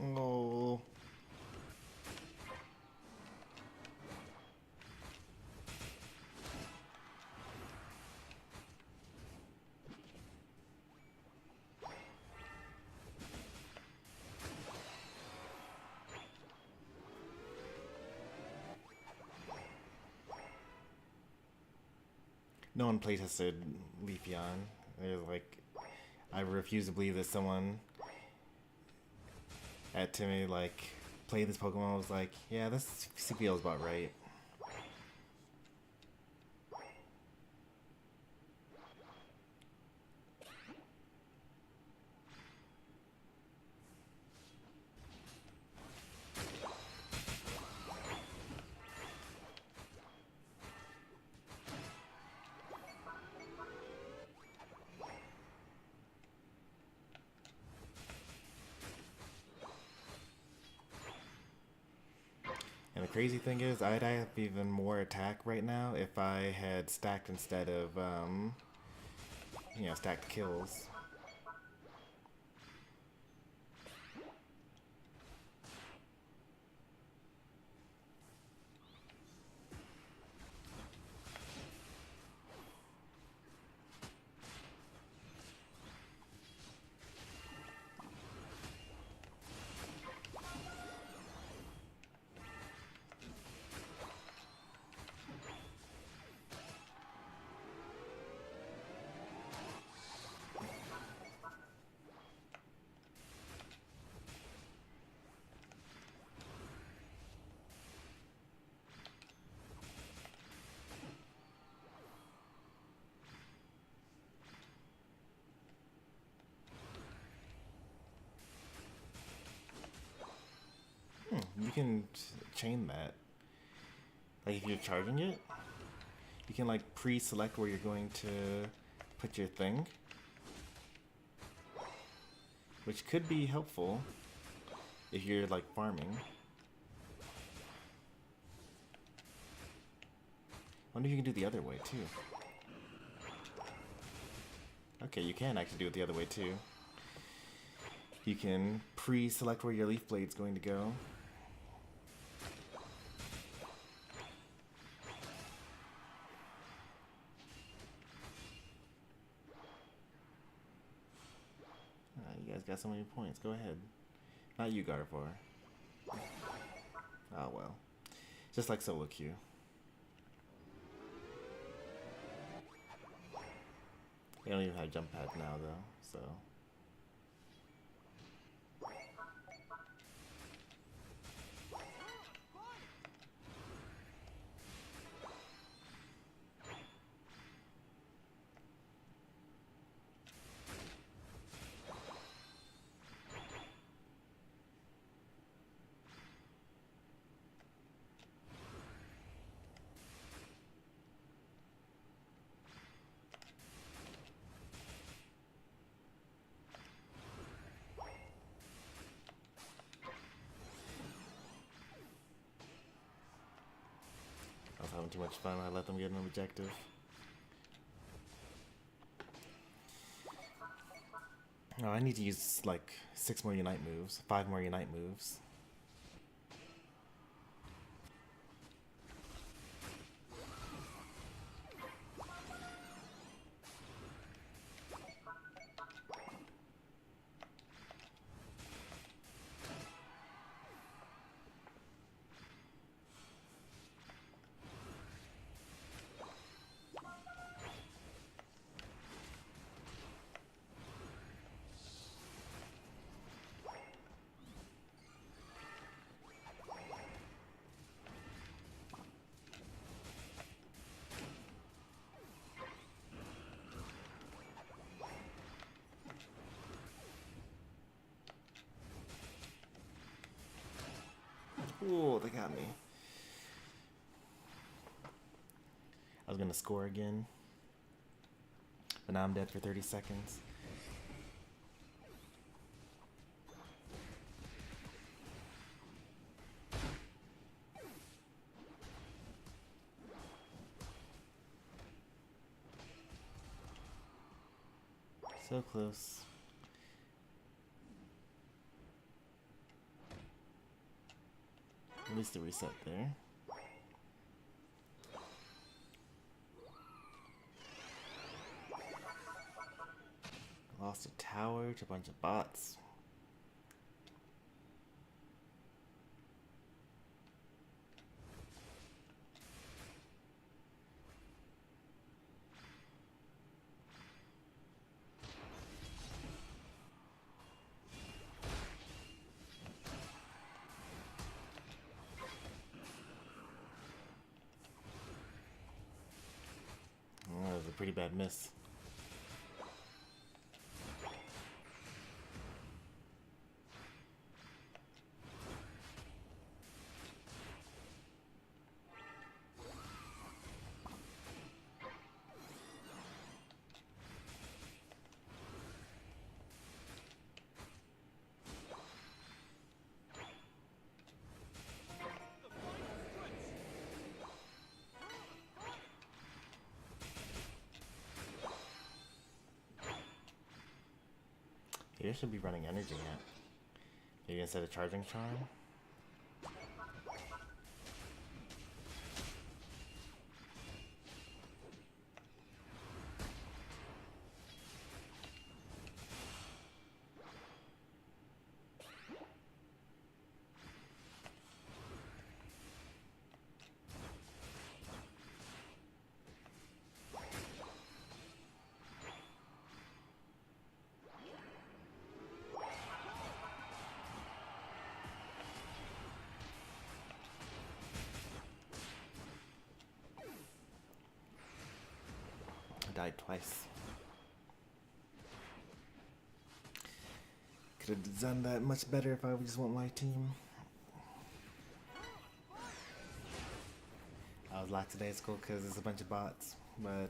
Oh. No one playtested Leafeon. They're like, I refuse to believe that someone had Timmy like play this Pokemon. I was like, yeah, this CPL is about right. And the crazy thing is, I'd have even more attack right now if I had stacked instead of, you know, stacked kills. You can chain that. Like if you're charging it, you can like pre-select where you're going to put your thing, which could be helpful if you're like farming. Wonder if you can do the other way too. Okay, you can actually do it the other way too. You can pre-select where your leaf blade's going to go. You guys got so many points. Go ahead. Not you, Gardevoir. Oh well. Just like solo queue. They don't even have jump pad now though, so. I was having too much fun. I let them get an objective. Oh, I need to use like 6 more Unite moves, 5 more Unite moves. Ooh, they got me. I was gonna score again, but now I'm dead for 30 seconds. So close. At least a reset there. Lost a tower to a bunch of bots. pretty bad miss. You should be running energy yet. Maybe instead of charging charm. Died twice. Could have done that much better if I just went my team. I was lackadaisical because it's a bunch of bots, but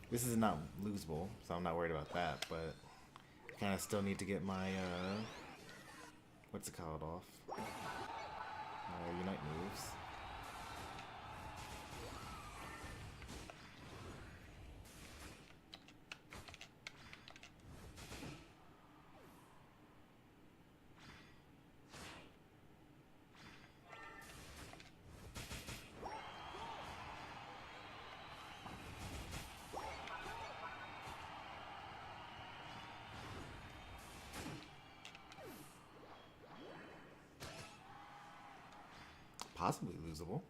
this is not losable, so I'm not worried about that. But I kind of still need to get my what's it called off? Unite moves. Possibly losable.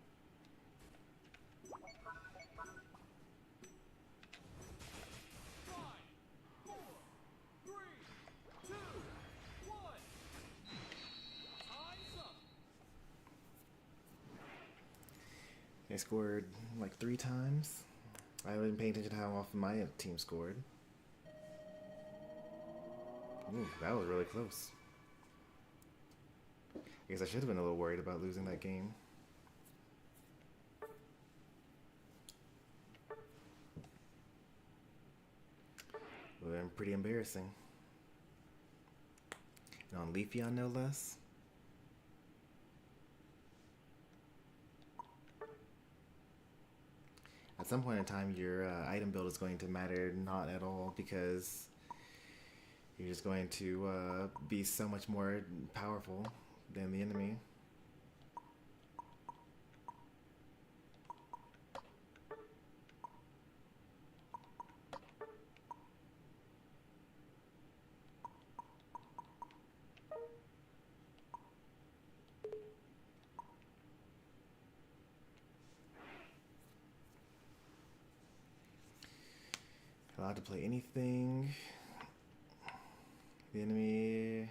They scored like 3 times. I haven't been paying attention to how often my team scored. Ooh, that was really close. I guess I should have been a little worried about losing that game. Would have been pretty embarrassing. And on Leafeon, no less. At some point in time, your item build is going to matter not at all, because you're just going to be so much more powerful than the enemy. Allowed to play anything. The enemy.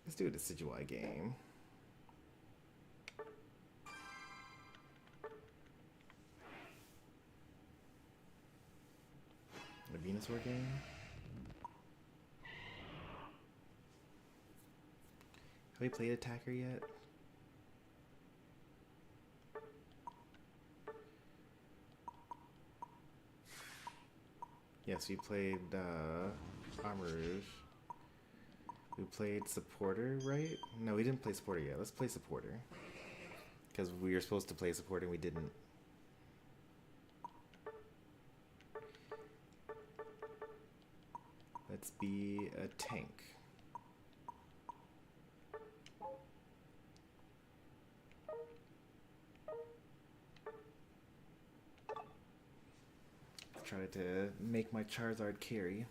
Let's do a Decidueye game. A Venusaur game. Have we played Attacker yet? Yes, we played Armor Rouge. We played Supporter, right? No, we didn't play Supporter yet. Let's play Supporter. Because we were supposed to play Supporter and we didn't. Let's be a tank. Try to make my Charizard carry.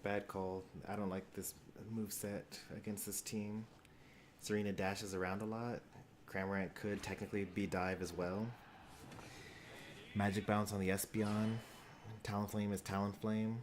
bad call. I don't like this move set against this team. Serena dashes around a lot. Cramorant could technically be dive as well. Magic bounce on the Espeon. Talonflame is Talonflame.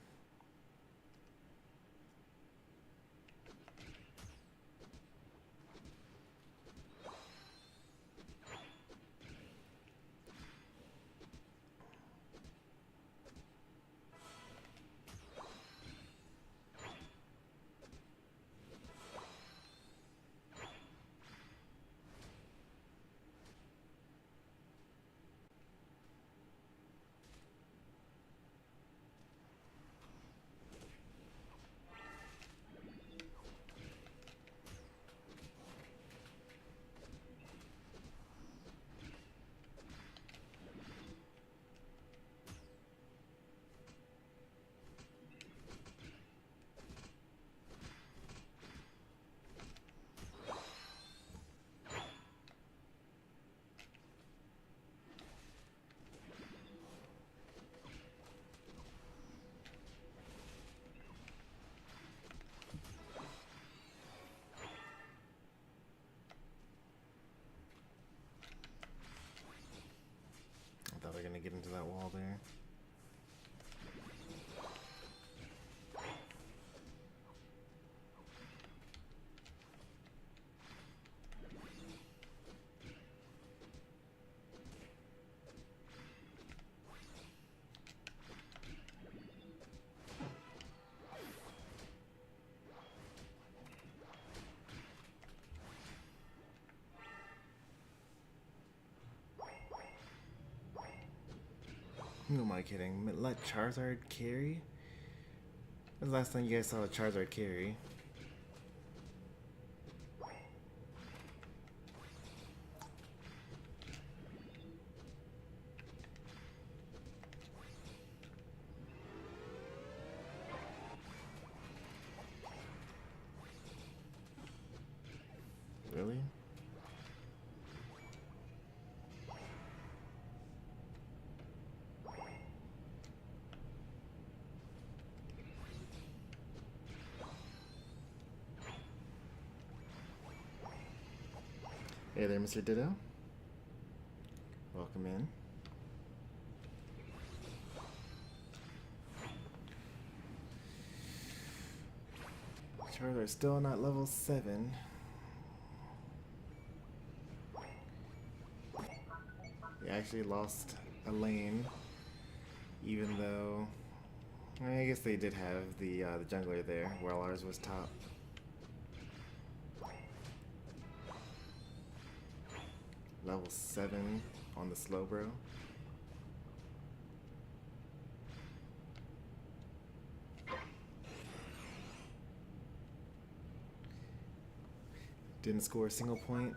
I thought we were gonna get into that wall there. Who am I kidding? Let Charizard carry? When's the last time you guys saw a Charizard carry? Really? Hey there, Mr. Ditto. Welcome in. Charizard's still not level 7. He actually lost a lane, even though I guess they did have the jungler there, while ours was top. Level 7 on the slow bro. Didn't score a single point.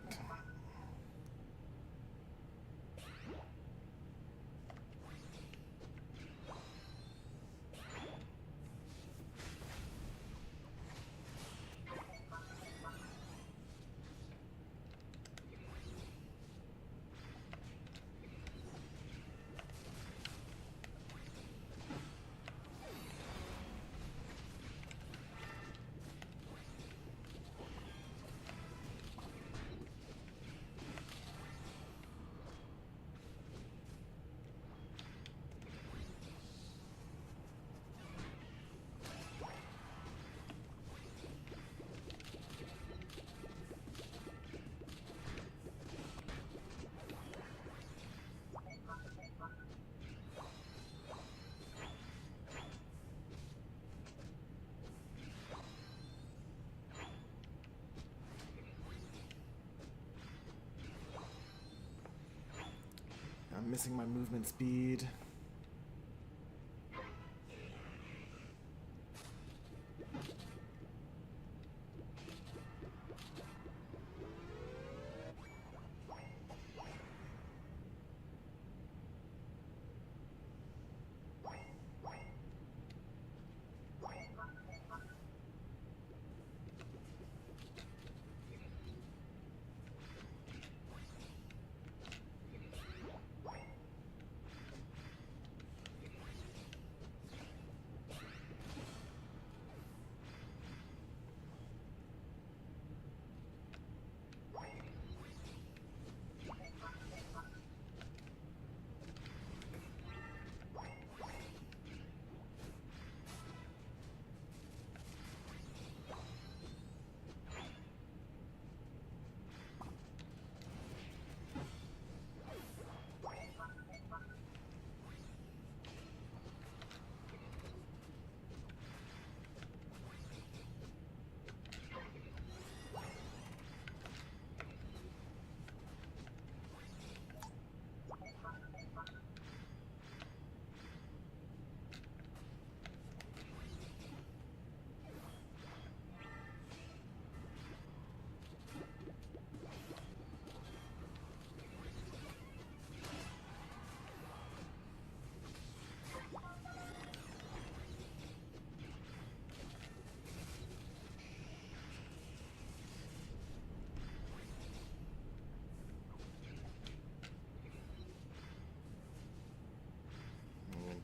I'm missing my movement speed.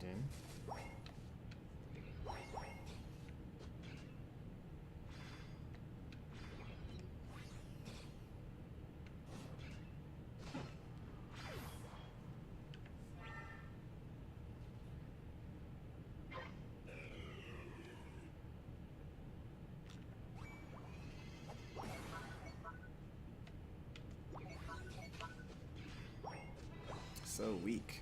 in. So weak.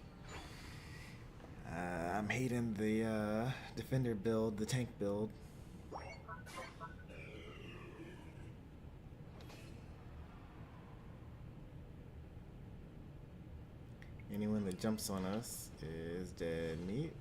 I'm hating the defender build, the tank build. Anyone that jumps on us is dead meat.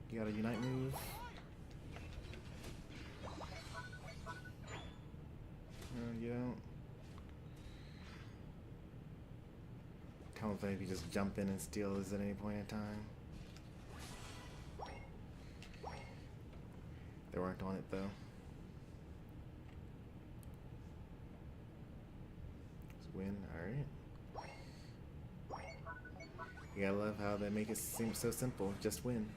You got a unite move? No, you don't. Talonflame, if you just jump in and steal this at any point in time. They weren't on it though. Let's win, alright. You gotta love how they make it seem so simple. Just win.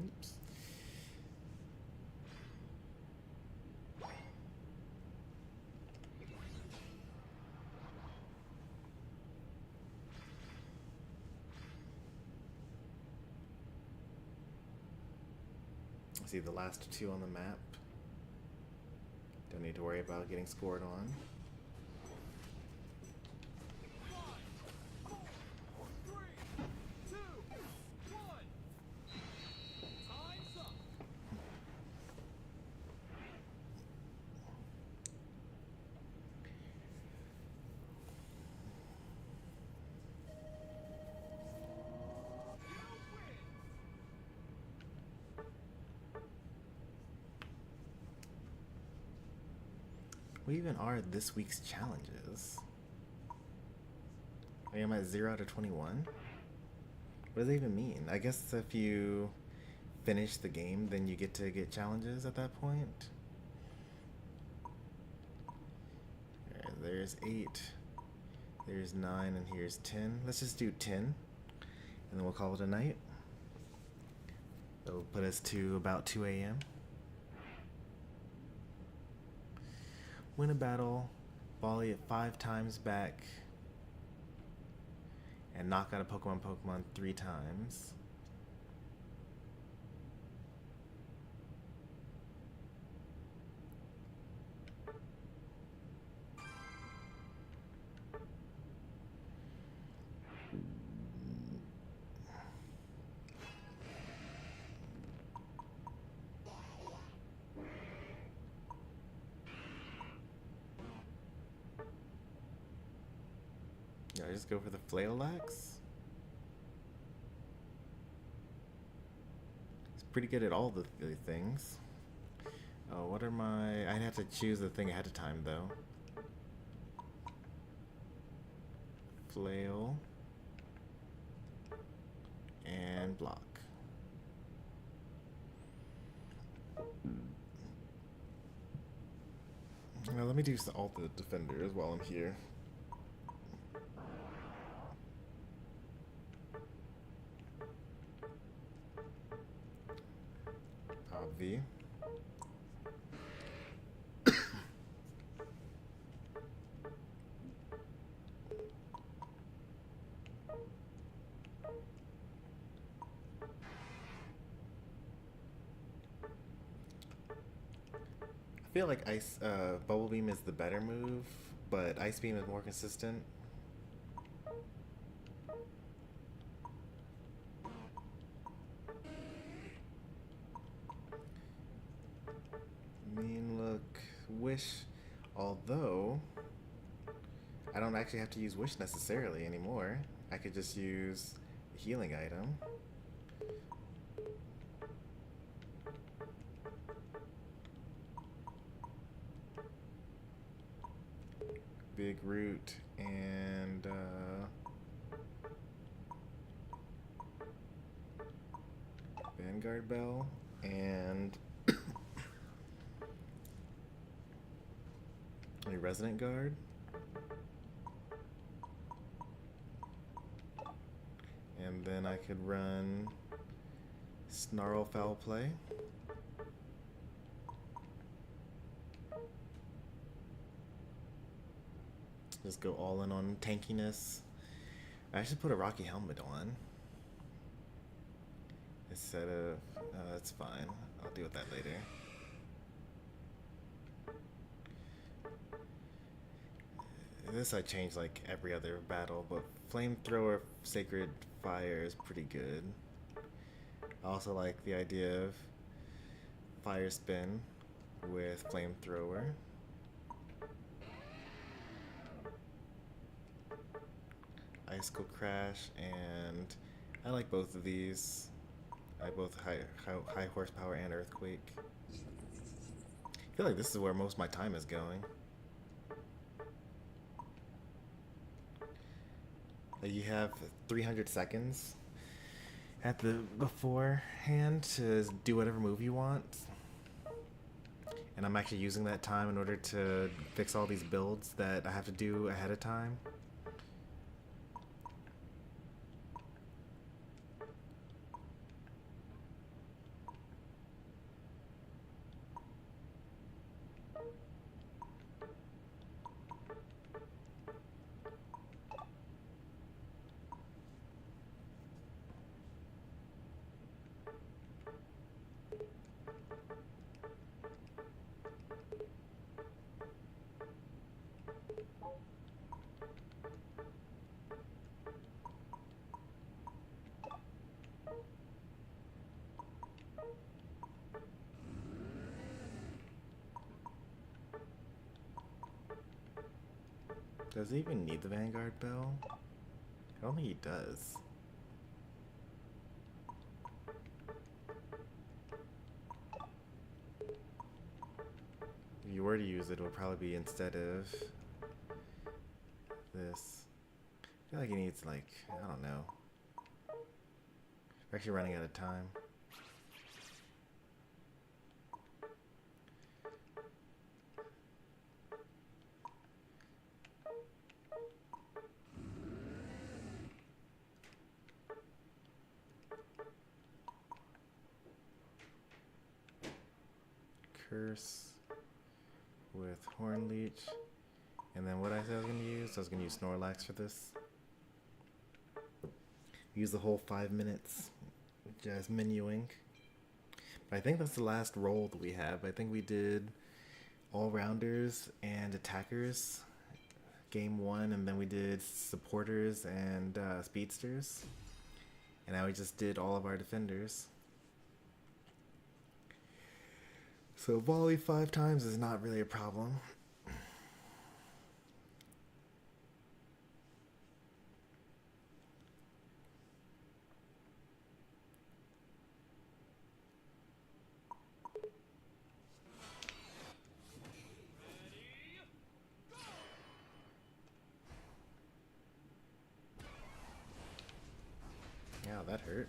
Oops. See the last two on the map. Don't need to worry about getting scored on. What even are this week's challenges? I am at 0 out of 21. What does that even mean? I guess if you finish the game, then you get to get challenges at that point. Alright, there's 8. There's 9, and here's 10. Let's just do 10, and then we'll call it a night. That'll put us to about 2 a.m. Win a battle, volley it 5 times back, and knock out a Pokemon 3 times. Yeah, I just go for the Flail-Lax. It's pretty good at all the things. Oh, what are my... I'd have to choose the thing ahead of time, though. Flail. And block. Now let me do all the defenders while I'm here. V. I feel like Bubble Beam is the better move, but Ice Beam is more consistent. Mean Look, Wish, although I don't actually have to use Wish necessarily anymore. I could just use a healing item. Big Root and Vanguard Bell and a Resonant Guard. And then I could run Snarl Foul Play. Just go all in on tankiness. I should put a Rocky Helmet on instead of... that's fine. I'll deal with that later. This I change like every other battle, but Flamethrower Sacred Fire is pretty good. I also like the idea of Fire Spin with Flamethrower. Icicle Crash, and I like both of these. I both high horsepower and Earthquake. I feel like this is where most of my time is going. You have 300 seconds at the beforehand to do whatever move you want. And I'm actually using that time in order to fix all these builds that I have to do ahead of time. Does he even need the Vanguard Bell? I don't think he does. If you were to use it, it would probably be instead of this. I feel like he needs, like, I don't know. We're actually running out of time. Curse with Horn Leech, and then what I said I was going to use? I was going to use Snorlax for this. use the whole 5 minutes just menuing. But I think that's the last role that we have. I think we did all rounders and attackers game one, and then we did supporters and speedsters, and now we just did all of our defenders. So volley 5 times is not really a problem. Yeah, that hurt.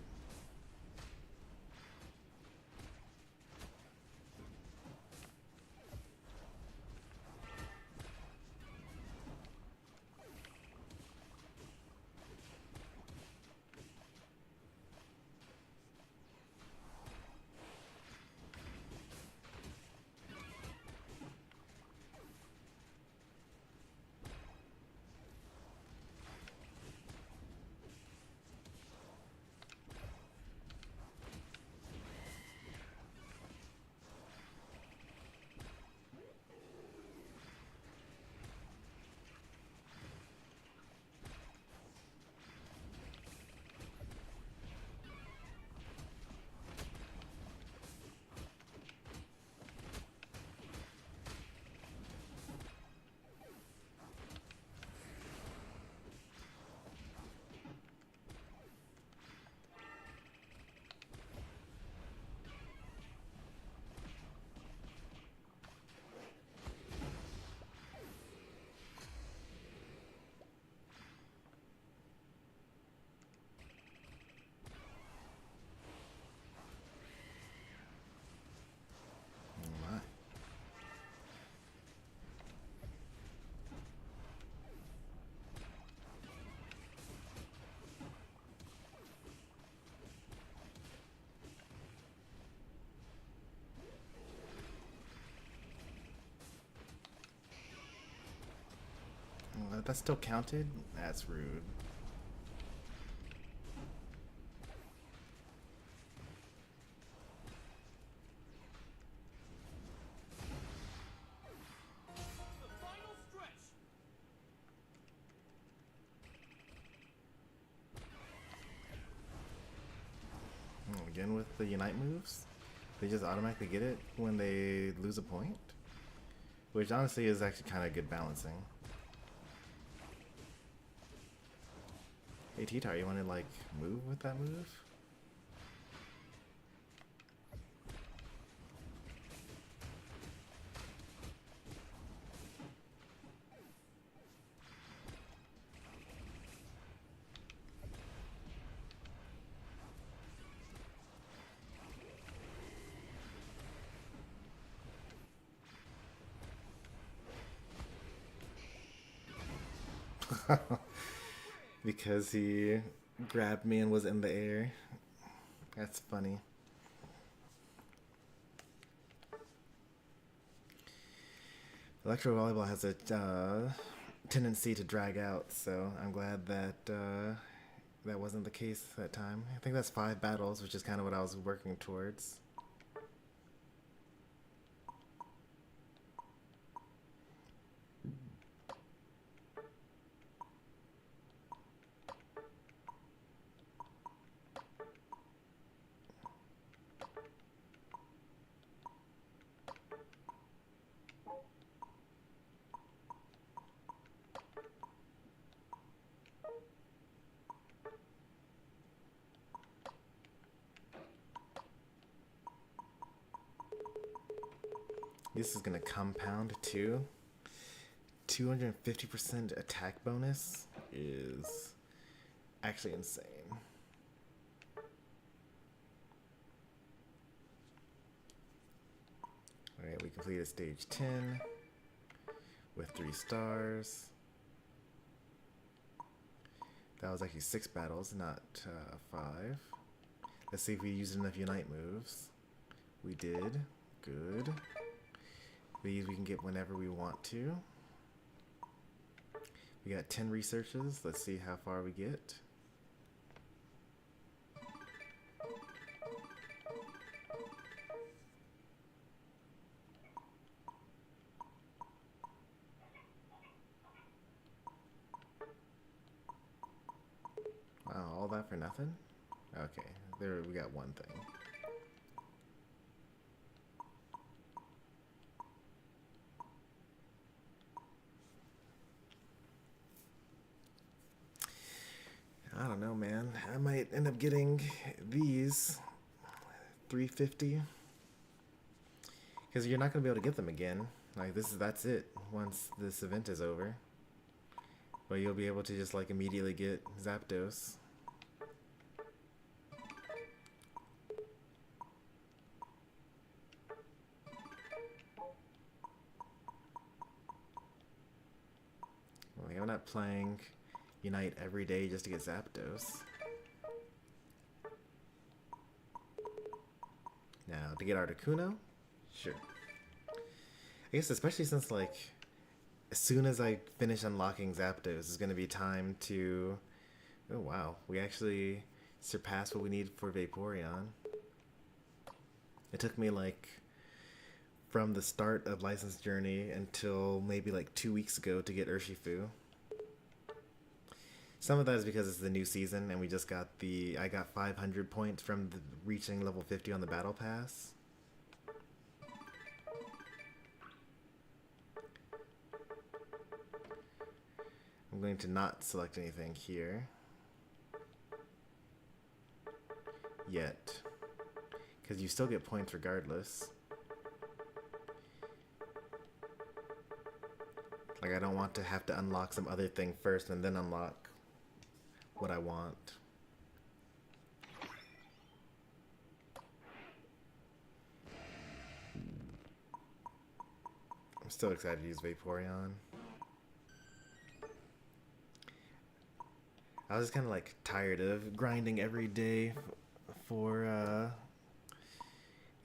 That still counted? That's rude. The final stretch. Again with the Unite moves, they just automatically get it when they lose a point, which honestly is actually kind of good balancing. Hey T-Tar, you want to like move with that move? Because he grabbed me and was in the air. That's funny. Electro volleyball has a tendency to drag out, so I'm glad that that wasn't the case that time. I think that's 5 battles, which is kind of what I was working towards. This is gonna compound too. 250% attack bonus is actually insane. Alright, we completed stage 10 with 3 stars. That was actually 6 battles, not 5. Let's see if we used enough Unite moves. We did. Good. These we can get whenever we want to. We got 10 researches. Let's see how far we get. nothing? Okay, there we got one thing. I don't know, man. I might end up getting these 350 because you're not gonna be able to get them again. Like that's it once this event is over. But you'll be able to just like immediately get Zapdos. Like, I'm not playing Unite every day just to get Zapdos. Now, to get Articuno? Sure. I guess especially since, like, as soon as I finish unlocking Zapdos, it's going to be time to... Oh, wow. We actually surpassed what we need for Vaporeon. It took me, like, from the start of License Journey until maybe, like, 2 weeks ago to get Urshifu. Some of that is because it's the new season, and we just got I got 500 points from reaching level 50 on the Battle Pass. I'm going to not select anything here. Yet. Because you still get points regardless. Like, I don't want to have to unlock some other thing first and then unlock what I want. I'm still excited to use Vaporeon. I was just kind of like tired of grinding every day for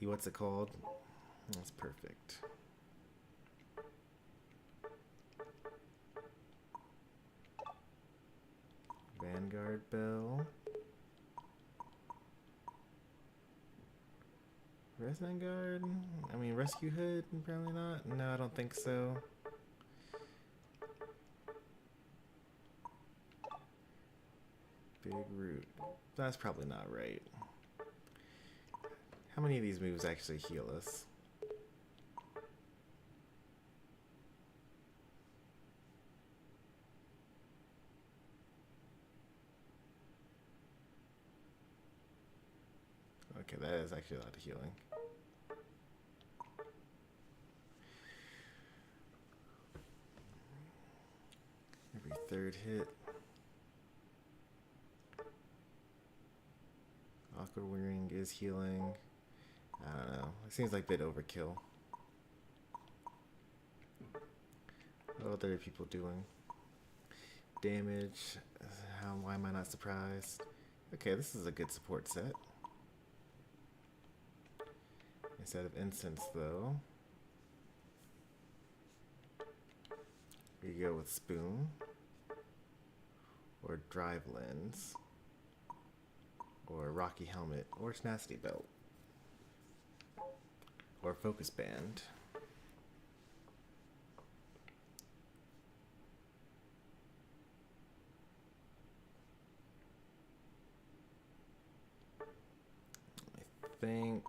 what's it called? That's perfect. Vanguard Bell. Resonant Guard? I mean, Rescue Hood? Probably not. No, I don't think so. Big Root. That's probably not right. How many of these moves actually heal us? Okay, that is actually a lot of healing. Every third hit. Aqua Ring is healing. I don't know. It seems like a bit overkill. What are other people doing? Damage. Why am I not surprised? Okay, this is a good support set. Instead of Incense, though, we go with Spoon, or Drive Lens, or Rocky Helmet, or Tenacity Belt, or Focus Band. I think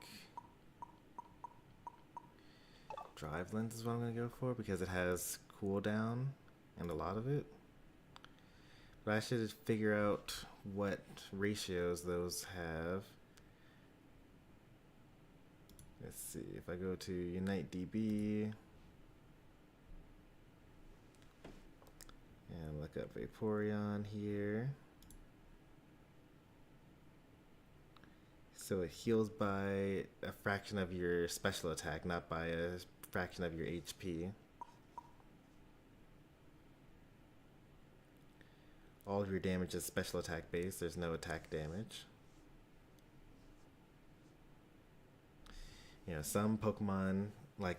Drive Lens is what I'm going to go for because it has cooldown and a lot of it. But I should figure out what ratios those have. Let's see, if I go to Unite DB and look up Vaporeon here. So it heals by a fraction of your special attack, not by a fraction of your HP. All of your damage is special attack based. There's no attack damage. You know, some Pokemon, like,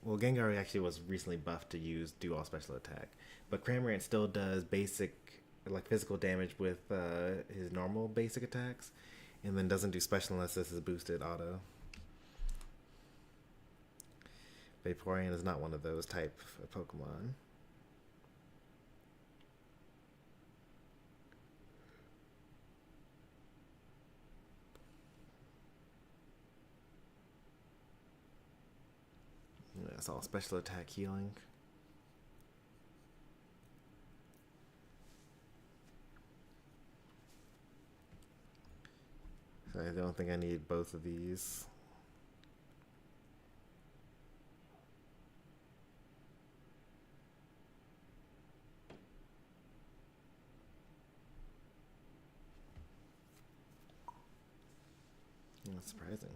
well, Gengar actually was recently buffed to do all special attack. But Cramorant still does basic, like, physical damage with his normal basic attacks. And then doesn't do special unless this is boosted auto. Vaporeon is not one of those type of Pokemon. That's all special attack healing. So I don't think I need both of these. That's surprising.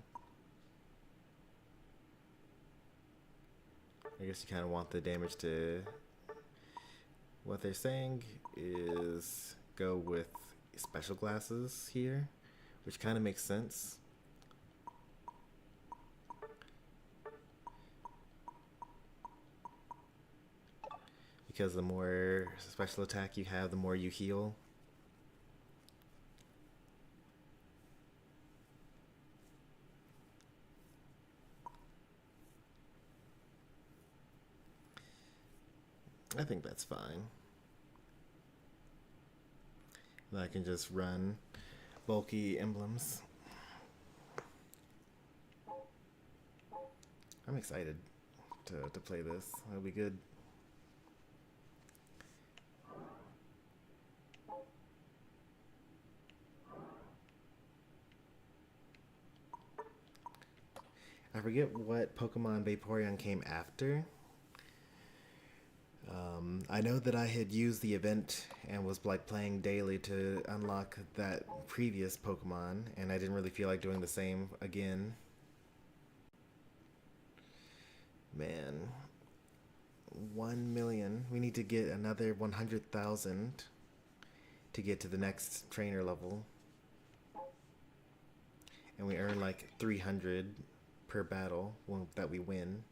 I guess you kind of want the damage to... What they're saying is go with special glasses here, which kind of makes sense. Because the more special attack you have, the more you heal. I think that's fine. And I can just run bulky emblems. I'm excited to play this. That'll be good. I forget what Pokemon Vaporeon came after. I know that I had used the event and was like playing daily to unlock that previous Pokemon, and I didn't really feel like doing the same again. Man, 1 million. We need to get another 100,000 to get to the next trainer level, and we earn like 300 per battle that we win.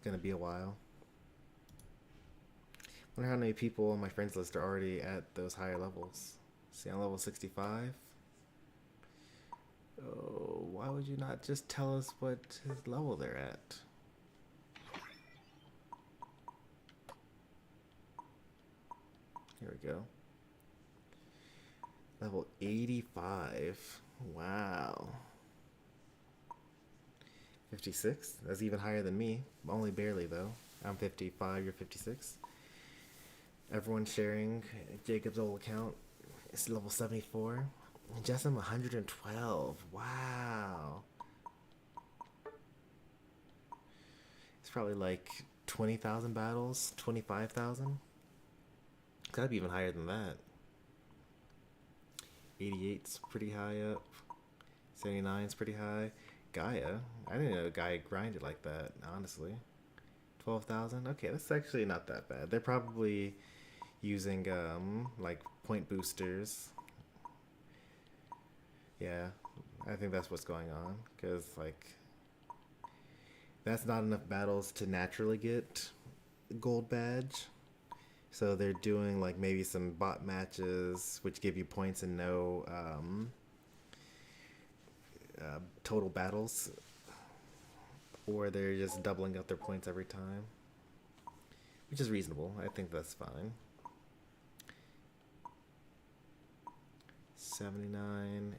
Gonna be a while. Wonder how many people on my friends list are already at those higher levels. See, on level 65. Oh, why would you not just tell us what his level they're at? Here we go. Level 85. Wow. 56? That's even higher than me. Only barely, though. I'm 55, you're 56. Everyone sharing Jacob's old account is level 74. Jessim 112. Wow. It's probably like 20,000 battles, 25,000. Gotta be even higher than that. 88's pretty high up. 79's pretty high. Gaia. I didn't know Gaia grinded like that, honestly. 12,000? Okay, that's actually not that bad. They're probably using, like, point boosters. Yeah, I think that's what's going on. Because, like, that's not enough battles to naturally get gold badge. So they're doing, like, maybe some bot matches, which give you points and no, total battles, or they're just doubling up their points every time, which is reasonable. I think that's fine. 79,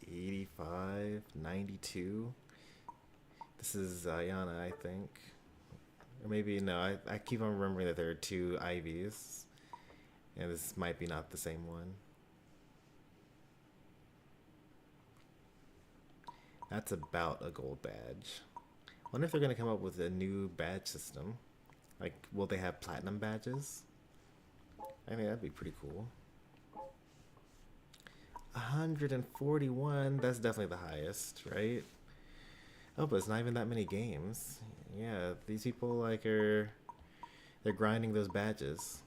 85, 92. This is Ayana, I think. Or maybe, no, I keep on remembering that there are two Ivies, and this might be not the same one. That's about a gold badge. I wonder if they're going to come up with a new badge system. Like, will they have platinum badges? I think that'd be pretty cool. 141, that's definitely the highest, right? Oh, but it's not even that many games. Yeah, these people, like, they're grinding those badges.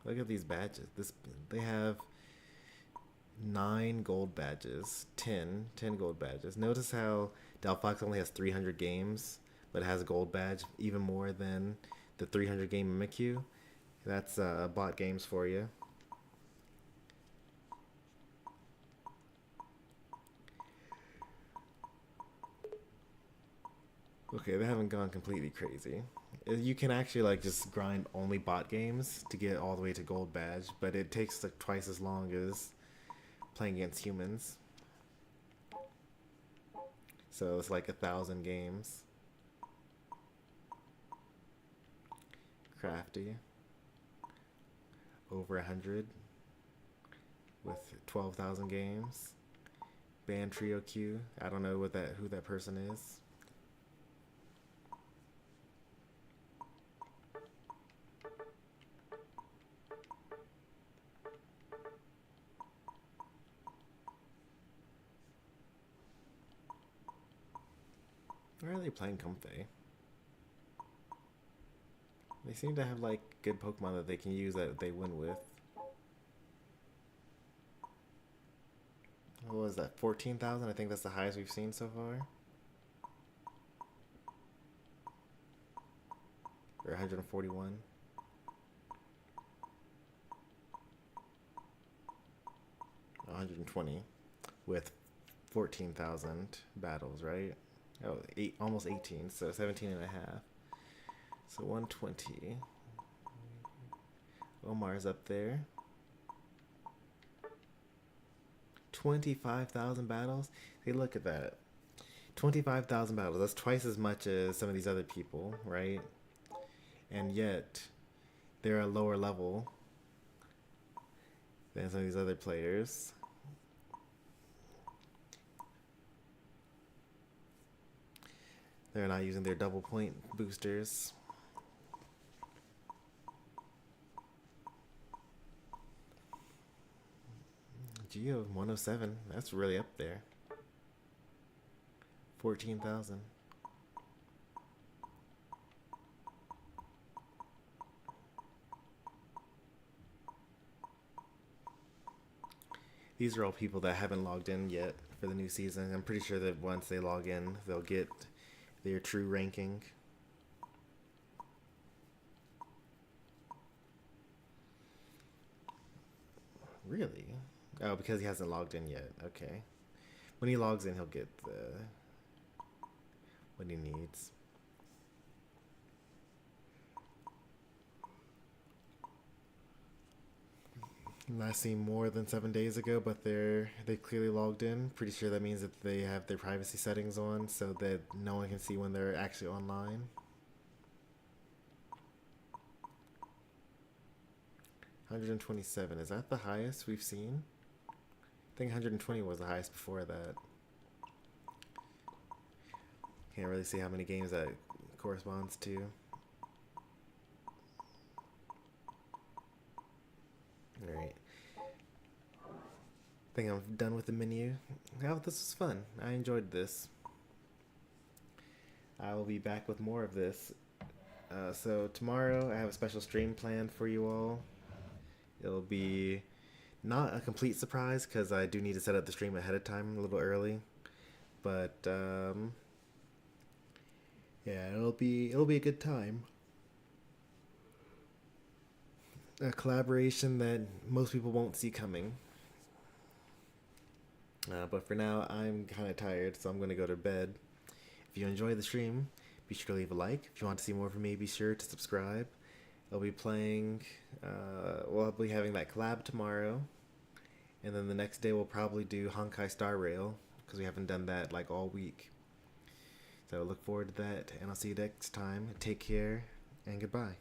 Look at these badges. They have 9 gold badges, 10 gold badges. Notice how Delphox only has 300 games, but it has a gold badge even more than the 300 game Mimikyu. That's bot games for you. Okay, they haven't gone completely crazy. You can actually like just grind only bot games to get all the way to gold badge, but it takes like twice as long as playing against humans. So it's like 1,000 games. crafty. Over 100 with 12,000 games. Band Trio Q. I don't know who that person is. Why are they playing Comfey? They seem to have like good Pokemon that they can use that they win with. What was that? 14,000? I think that's the highest we've seen so far. Or 141. $120 with 14,000 battles, right? Oh, almost 18, so 17 and a half. So 120. Omar's up there. 25,000 battles? Hey, look at that. 25,000 battles. That's twice as much as some of these other people, right? And yet, they're a lower level than some of these other players. They're not using their double point boosters. Geo 107. That's really up there. 14,000. These are all people that haven't logged in yet for the new season. I'm pretty sure that once they log in, they'll get their true ranking. Really? Oh, because he hasn't logged in yet. Okay. When he logs in, he'll get what he needs. Last seen more than 7 days ago, but they clearly logged in. Pretty sure that means that they have their privacy settings on so that no one can see when they're actually online. $127. Is that the highest we've seen? I think 120 was the highest before that. Can't really see how many games that corresponds to. Alright. I think I'm done with the menu. Oh, this was fun. I enjoyed this. I will be back with more of this. So tomorrow I have a special stream planned for you all. It'll be not a complete surprise because I do need to set up the stream ahead of time a little early. But yeah, it'll be a good time. A collaboration that most people won't see coming. But for now, I'm kind of tired, so I'm going to go to bed. If you enjoy the stream, be sure to leave a like. If you want to see more from me, be sure to subscribe. I'll be playing, I'll be having that collab tomorrow. And then the next day, we'll probably do Honkai Star Rail, because we haven't done that like all week. So look forward to that, and I'll see you next time. Take care, and goodbye.